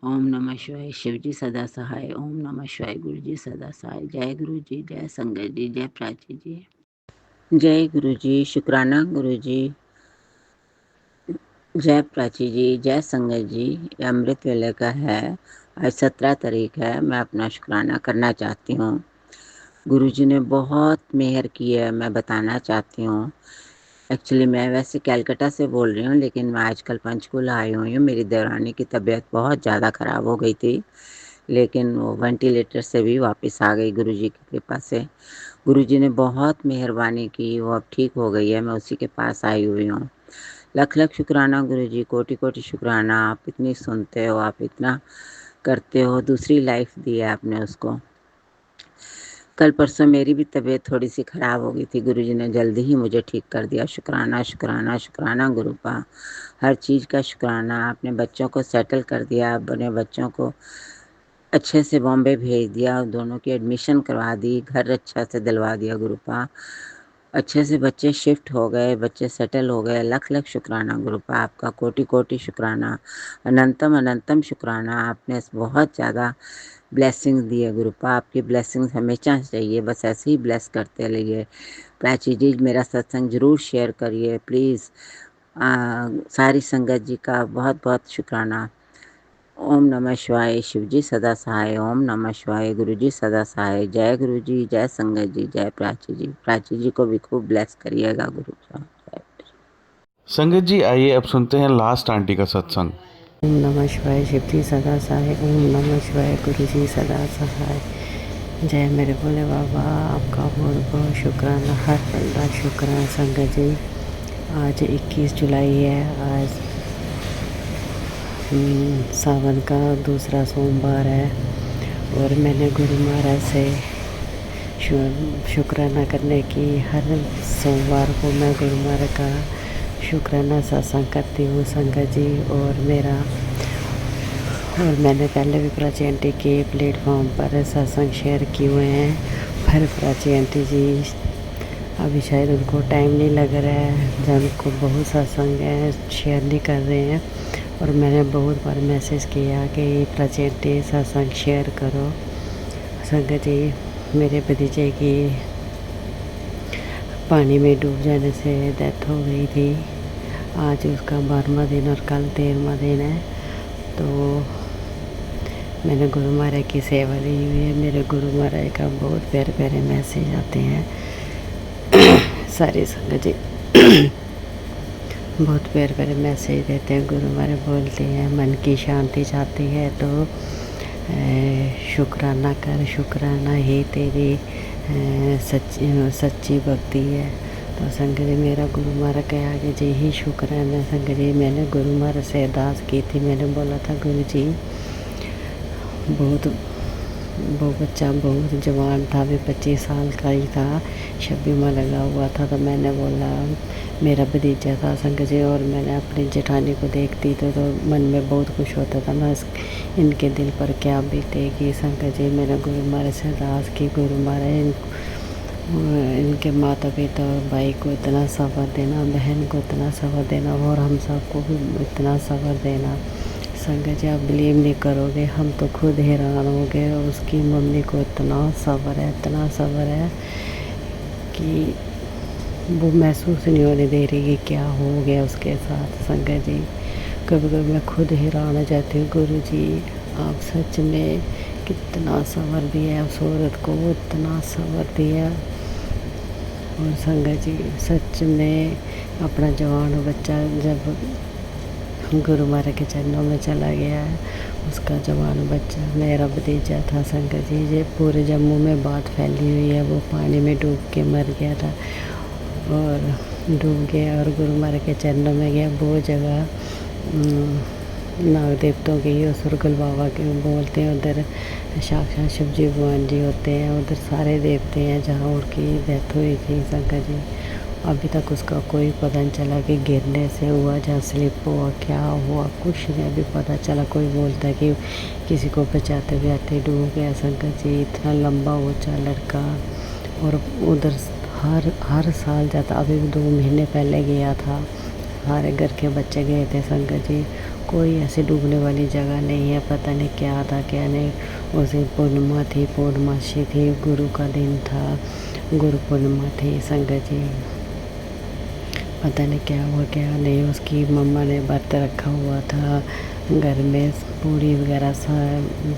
ओम नमः शिवाय, शिव जी सदा सहाय। ओम नमः शिवाय, गुरु जी सदा सहाय। जय गुरु जी, जय संगत जी, जय प्राची जी। जय गुरु जी, शुक्राना गुरु जी, जय प्राची जी, जय संगत जी। ये अमृत वेले का है, आज 17 तारीख है। मैं अपना शुक्राना करना चाहती हूँ। गुरु जी ने बहुत मेहर की है, मैं बताना चाहती हूँ। एक्चुअली मैं वैसे कलकत्ता से बोल रही हूँ, लेकिन मैं आजकल पंचकुला आई हुई हूँ। मेरी देवरानी की तबीयत बहुत ज़्यादा ख़राब हो गई थी, लेकिन वो वेंटिलेटर से भी वापस आ गई गुरुजी की कृपा से। गुरुजी ने बहुत मेहरबानी की, वो अब ठीक हो गई है, मैं उसी के पास आई हुई हूँ। लख-लख शुक्राना गुरुजी, कोटि-कोटि शुक्राना। आप इतनी सुनते हो, आप इतना करते हो, दूसरी लाइफ़ दी है आपने उसको। कल परसों मेरी भी तबीयत थोड़ी-सी ख़राब हो गई थी, गुरुजी ने जल्दी ही मुझे ठीक कर दिया। शुक्राना, शुक्राना, शुक्राना गुरुपा। हर चीज़ का शुक्राना। आपने बच्चों को सेटल कर दिया, अपने बच्चों को अच्छे से बॉम्बे भेज दिया, दोनों की एडमिशन करवा दी, घर अच्छा से दिलवा दिया गुरुपा। अच्छे से बच्चे शिफ्ट हो गए, बच्चे सेटल हो गए। लख-लख शुक्राना गुरुपा, आपका कोटि-कोटि शुक्राना, अनंतम अनंतम शुक्राना। आपने बहुत ज़्यादा ब्लेसिंग्स दी है गुरुपा, आपकी ब्लेसिंग्स हमेशा चाहिए, बस ऐसे ही ब्लेस करते रहिए। प्राची जी, मेरा सत्संग ज़रूर शेयर करिए प्लीज़। सारी संगत जी का बहुत-बहुत शुक्राना। ओम नमः शिवाय, शिव जी सदा सहाय। ओम नमः शिवाय, गुरु जी सदा सहाय। जय गुरु जी, जय संगत जी, जय प्राची जी। प्राची जी को भी खूब ब्लेस करिएगा गुरु जी। संगत जी, आइए अब सुनते हैं लास्ट आंटी का सत्संग। ओम नमः शिवाय, शिव जी सदा सहाय। ओम नमः शिवाय, गुरु जी सदा सहाय। जय मेरे भोले बाबा, आपका बहुत बहुत शुक्राना, हर पल का शुक्राना संगत जी। आज 21 जुलाई है, आज सावन का दूसरा सोमवार है और मैंने गुरु महाराज से शुक्राना करने की, हर सोमवार को मैं गुरु महाराज का शुक्राना सत्संग करती हूँ संगत जी। और मैंने पहले भी प्राची आंटी के प्लेटफॉर्म पर सत्संग शेयर किए हुए हैं, पर प्राची आंटी जी अभी शायद उनको टाइम नहीं लग रहा है, जब उनको बहुत सत्संग है शेयर नहीं कर रहे हैं। और मैंने बहुत बार मैसेज किया कि प्राची आंटी सत्संग शेयर करो। संगत जी, मेरे भतीजे की पानी में डूब जाने से डेथ हो गई थी। आज उसका 12वां दिन और कल 13वां दिन है। तो मैंने गुरु महाराज की सेवा ली हुई है। मेरे गुरु महाराज का बहुत प्यारे प्यारे मैसेज आते हैं सारी संगत जी बहुत प्यारे प्यारे मैसेज देते हैं। गुरु महाराज बोलते हैं मन की शांति चाहती है तो शुक्राना कर, शुक्राना ही तेरी सच्ची भक्ति है। तो संगत जी, मेरा गुरु महाराज के आगे जी ही शुक्राना। संगत जी, मैंने गुरु महाराज से अरदास की थी, मैंने बोला था गुरु जी वो बच्चा बहुत जवान था, भी 25 साल का ही था, शबी में लगा हुआ था। तो मैंने बोला मेरा भतीजा था संगत जी, और मैंने अपनी जेठानी को देखती तो मन में बहुत खुश होता था, मैं इनके दिल पर क्या बीतेगी। संगत जी, मैंने गुरु महाराज से अरदास की, गुरु महाराज इनके माता पिता और भाई को इतना सब्र देना, बहन को इतना सब्र देना और हम सबको भी इतना सब्र देना। संगत जी, आप बिलीव नहीं करोगे, हम तो खुद हैरान हो गए। उसकी मम्मी को इतना सब्र है, इतना सब्र है कि वो महसूस नहीं होने दे रही कि क्या हो गया उसके साथ। संगत जी, कभी कभी मैं खुद हैरान हो जाती हूँ, गुरु जी आप सच में कितना सब्र दिया उस औरत को, इतना सब्र दिया। और संगत जी, सच में अपना जवान बच्चा जब गुरु महाराज के चरणों में चला गया है, उसका जवान बच्चा मेरा भतीजा था संगत जी। ये पूरे जम्मू में बात फैली हुई है, वो पानी में डूब के मर गया था और डूब गया और गुरु महाराज के चरणों में गया। वो जगह नाग देवताओं की और सुरगल बाबा के बोलते हैं, उधर साक्षात शिव जी भगवान जी होते हैं, उधर सारे देवते हैं जहाँ उनकी डेथ हुई थी संगत जी। अभी तक उसका कोई पता नहीं चला कि गिरने से हुआ या स्लिप हुआ, क्या हुआ, कुछ नहीं अभी पता चला। कोई बोलता है कि किसी को बचाते बचाते डूब गया संगत जी। इतना लंबा ऊंचा लड़का, और उधर हर साल जाता। अभी 2 महीने पहले गया था, सारे घर के बच्चे गए थे संगत जी। कोई ऐसी डूबने वाली जगह नहीं है, पता नहीं क्या था क्या नहीं। उसे पूर्णिमा थी, पूर्णमासी थी, गुरु का दिन था, गुरु पूर्णिमा थी संगत जी। पता नहीं क्या हुआ क्या नहीं। उसकी मम्मा ने व्रत रखा हुआ था, घर में पूरी वगैरह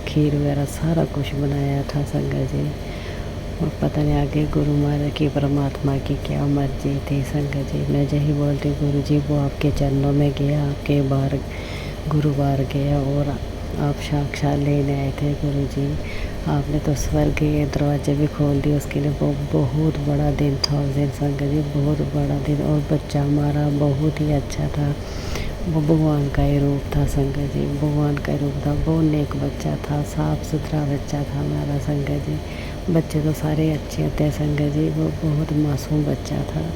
खीर वगैरह सारा कुछ बनाया था संगत जी। और पता नहीं आगे गुरु महाराज की परमात्मा की क्या मर्जी थी संगत जी। मैं यही बोलती गुरु जी, वो आपके चरणों में गया, आपके बार गुरुवार गया और आप साक्षात लेने आए थे गुरु जी। आपने तो स्वर्ग के दरवाजे भी खोल दिए उसके लिए। वो बहुत बड़ा दिन था उस दिन संगत जी, बहुत बड़ा दिन। और बच्चा हमारा बहुत ही अच्छा था, वो भगवान का ही रूप था संगत जी, भगवान का ही रूप था। बहुत नेक बच्चा था, साफ़ सुथरा बच्चा था हमारा संगत जी। बच्चे तो सारे अच्छे होते हैं संगत जी, वो बहुत मासूम बच्चा था।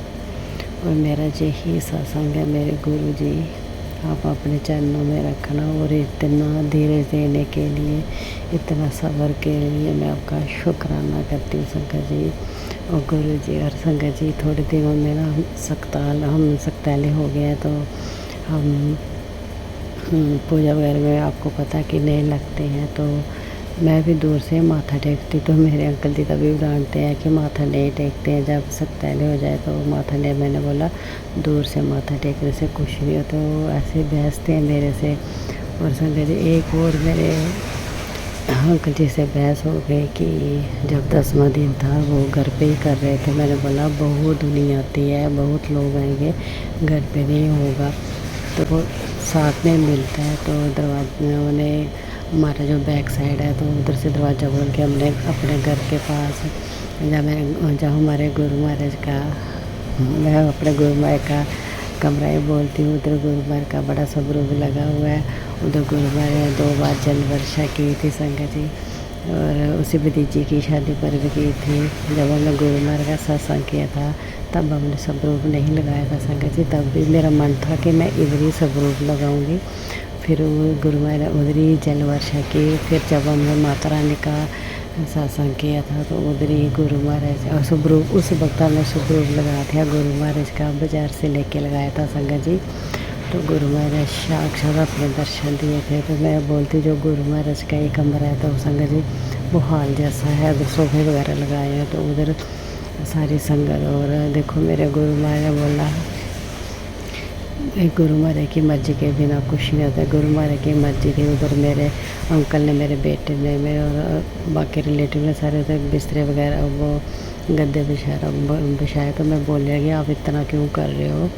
और मेरा यही सत्संग है मेरे गुरु जी, आप अपने चरणों में रखना। और इतना धीरज देने के लिए, इतना सब्र के लिए मैं आपका शुक्राना करती हूँ संगत जी। और गुरु जी और संगत जी, थोड़े दिनों में ना हम सकताले हो गए हैं, तो हम पूजा वगैरह में आपको पता कि नहीं लगते हैं, तो मैं भी दूर से माथा टेकती। तो मेरे अंकल जी तभी डांटते हैं कि माथा नहीं टेकते हैं, जब सकताले हो जाए तो माथा नहीं। मैंने बोला दूर से माथा टेकने से कुछ नहीं होता। तो ऐसे बहसते हैं मेरे से। और संगत जी, एक और मेरे अंकल जी से बहस हो गई कि जब 10वां दिन था वो घर पे ही कर रहे थे। मैंने बोला बहुत दुनिया आती है, बहुत लोग आएंगे, घर पे नहीं होगा। तो वो साथ में मिलता है, तो दरवाजे में उन्हें हमारा जो बैक साइड है, तो उधर से दरवाज़ा खोल के हमने अपने घर के पास जहाँ हमारे गुरु महाराज का, मैं अपने गुरु महाराज का कमरा ही बोलती हूँ, उधर गुरु महाराज का बड़ा स्वरूप लगा हुआ है। उधर गुरु महाराज ने 2 बार जल वर्षा की थी संगत जी, और उसी भतीजी की शादी पर भी की थी। जब हमने गुरु महाराज का सत्संग किया था तब हमने स्वरूप नहीं लगाया था संगत जी। तब भी मेरा मन था कि मैं इधर ही स्वरूप लगाऊंगी। फिर वो गुरु महाराज उधर ही जल वर्षा की। फिर जब हमने माता रानी का सत्संग किया था तो उधर ही गुरु महाराज और स्वरूप, उस वक्त हमने स्वरूप लगाया था गुरु महाराज का, बाजार से लेके लगाया था संगत जी। तो गुरु महाराज साक्षात अपने दर्शन दिए थे। तो मैं बोलती जो गुरु महाराज का ही कमरा है, तो संगत जी वो हॉल जैसा है, उधर सोफे वगैरह लगाए हैं, तो उधर सारी संगत। और देखो मेरे गुरु महाराज बोला, गुरु महाराज की मर्जी के बिना कुछ नहीं होता। गुरु महाराज की मर्जी थी। उधर मेरे अंकल ने, मेरे बेटे ने, मेरे और बाकी रिलेटिव ने सारे उधर बिस्तरे वगैरह वो गद्दे बिछाए। तो मैं बोल रही कि आप इतना क्यों कर रहे हो।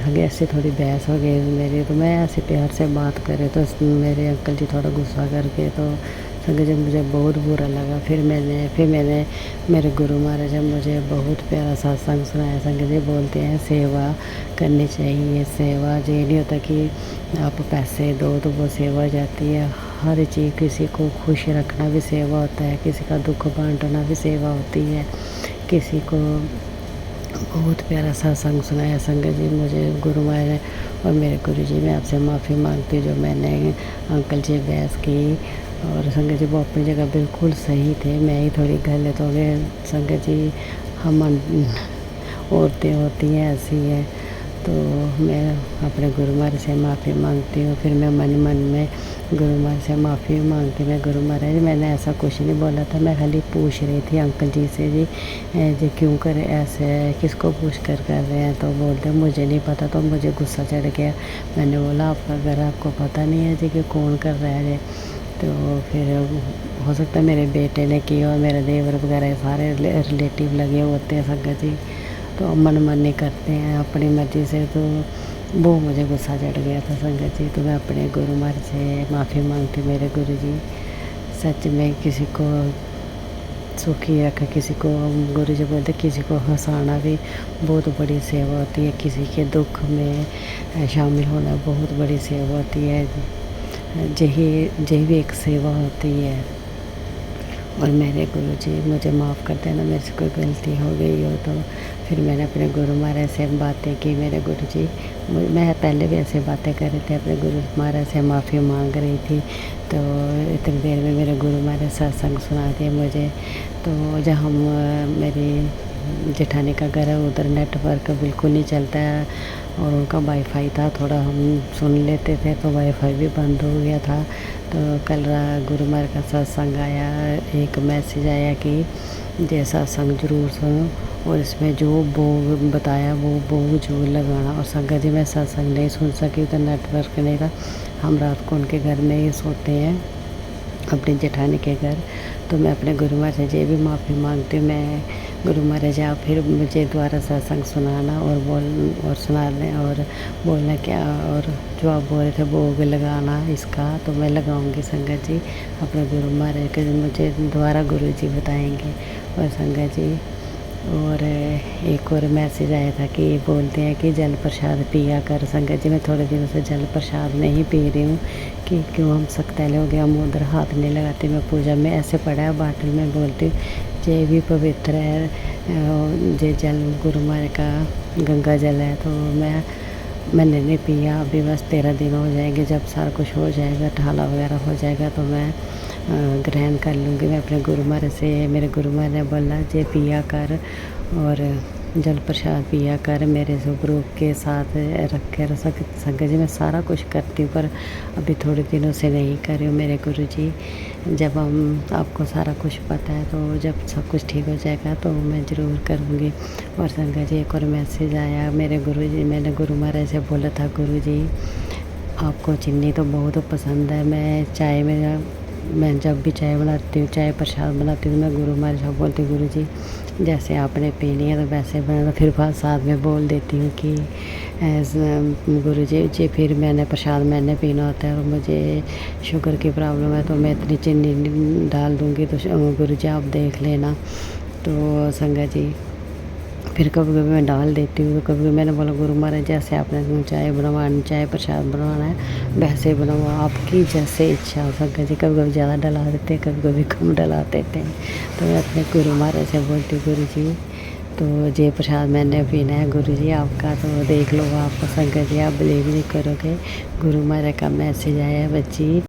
आगे ऐसे थोड़ी बहस हो गई मेरी, तो मैं ऐसे प्यार से बात करे तो मेरे अंकल जी थोड़ा गुस्सा करके, तो संगत जी मुझे बहुत बुरा लगा। फिर मैंने मेरे गुरु महाराज मुझे बहुत प्यारा सत्संग सुनाया। संगत जी बोलते हैं सेवा करनी चाहिए। सेवा ये नहीं होता कि आप पैसे दो तो वो सेवा हो जाती है। हर चीज़, किसी को खुश रखना भी सेवा होता है, किसी का दुख बांटना भी सेवा होती है। किसी को बहुत प्यारा सत्संग सुनाया संगत जी मुझे गुरु महाराज। और मेरे गुरु जी, मैं आपसे माफ़ी मांगती हूँ जो मैंने अंकल जी बहस की। और संगत जी वो अपनी जगह बिल्कुल सही थे, मैं ही थोड़ी गलत हो गई संगत जी। हम औरतें होती हैं, ऐसी हैं। तो मैं अपने गुरु महाराज से माफ़ी मांगती हूँ। फिर मैं मन में गुरु महाराज से माफ़ी मांगती। मैं गुरु महाराज, मैंने ऐसा कुछ नहीं बोला था, मैं खाली पूछ रही थी अंकल जी से जी क्यों करे ऐसे, किसको पूछ कर रहे हैं। तो बोलते मुझे नहीं पता। तो मुझे गुस्सा चढ़ गया। मैंने बोला आपका घर आपको पता नहीं है जी कि कौन कर रहा है। तो फिर हो सकता है मेरे बेटे ने किया, और मेरे देवर वगैरह सारे रिलेटिव लगे होते हैं संगत जी। तो मनमानी करते हैं अपनी मर्ज़ी से, तो वो मुझे गुस्सा चढ़ गया था संगत जी। तो मैं अपने गुरु महाराज से माफ़ी मांगती, मेरे गुरु जी सच में किसी को सुखी रखा, किसी को, गुरु जी बोलते किसी को हंसाना भी बहुत बड़ी सेवा होती है, किसी के दुख में शामिल होना बहुत बड़ी सेवा होती है। यही भी एक सेवा होती है। और मेरे गुरु जी मुझे माफ़ कर देना, मेरे से कोई गलती हो गई हो तो। फिर मैंने अपने गुरु महाराज से बातें की, मेरे गुरु जी, मैं पहले भी ऐसे बातें कर रही थी, अपने गुरु महाराज से माफ़ी मांग रही थी। तो इतनी देर में मेरे गुरु महाराज सत्संग सुना दिए मुझे। तो जहाँ मेरी जेठानी का घर है उधर नेटवर्क बिल्कुल नहीं चलता है, और उनका वाईफाई था, थोड़ा हम सुन लेते थे तो वाईफाई भी बंद हो गया था। तो कल गुरु महाराज का सत्संग आया, एक मैसेज आया कि ये सत्संग जरूर सुनो, और इसमें जो वो बताया वो जरूर लगाना। और संगत जी मैं सत्संग नहीं सुन सकी, तो नेटवर्क नहीं था, हम रात को उनके घर में ही सोते हैं, अपनी जेठानी के घर। तो मैं अपने गुरु महाराज से भी माफ़ी मांगती हूँ। मैं गुरु महाराज आप फिर मुझे दोबारा सत्संग सुनाना और सुना दें, और बोलना क्या, और जो आप बोल रहे थे भोग लगाना इसका, तो मैं लगाऊंगी संगत जी अपने गुरु महाराज के, मुझे दोबारा गुरु जी बताएंगे। और संगत जी, और एक और मैसेज आया था कि बोलते हैं कि जल प्रसाद पिया कर। संगत जी मैं थोड़े दिनों से जल प्रसाद नहीं पी रही हूँ कि क्यों हम सकतैले हो गए, हम उधर हाथ नहीं लगाते। मैं पूजा में ऐसे पड़ा है बाटल में बोलती हूँ ये भी पवित्र है, ये जल गुरु महाराज का गंगा जल है। तो मैंने नहीं पिया, अभी बस 13 दिन हो जाएंगे, जब सारा कुछ हो जाएगा, ठाला वगैरह हो जाएगा तो मैं ग्रहण कर लूँगी। मैं अपने गुरु महाराज से, मेरे गुरु महाराज ने बोला जे पिया कर और जल प्रसाद पिया कर, मेरे स्वरूप के साथ रख के संगत जी मैं सारा कुछ करती हूँ, पर अभी थोड़े दिनों से नहीं कर रही हूँ मेरे गुरु जी। जब आपको सारा कुछ पता है, तो जब सब कुछ ठीक हो जाएगा तो मैं ज़रूर करूँगी। और संगत जी एक और मैसेज आया मेरे गुरु जी, मैंने गुरु महाराज से बोला था, गुरु जी आपको चीनी तो बहुत पसंद है, मैं जब भी चाय बनाती हूँ, चाय प्रसाद बनाती हूँ, मैं गुरु महाराज को बोलती हूँ गुरु जी जैसे आपने पीनी है तो वैसे बनाना। फिर बाद साथ में बोल देती हूँ कि गुरु जी फिर मैंने प्रसाद मैंने पीना होता है और मुझे शुगर की प्रॉब्लम है, तो मैं इतनी चीनी डाल दूँगी, तो गुरु जी आप देख लेना। तो संगत जी फिर कभी कभी मैं डाल देती हूँ, कभी मैंने बोला गुरु महाराज जैसे आपने चाय प्रसाद बनवाना है वैसे बनाओ, आपकी जैसे इच्छा हो। संगत जी कभी कभी ज़्यादा डला देते हैं, कभी कभी कम डला देते हैं। तो मैं अपने गुरु महाराज से बोलती हूँ गुरु जी तो ये प्रसाद मैंने पीना है गुरु जी आपका, तो देख लो आप। संगत जी आप बिलीव नहीं करोगे, गुरु महाराज का मैसेज आया बच्ची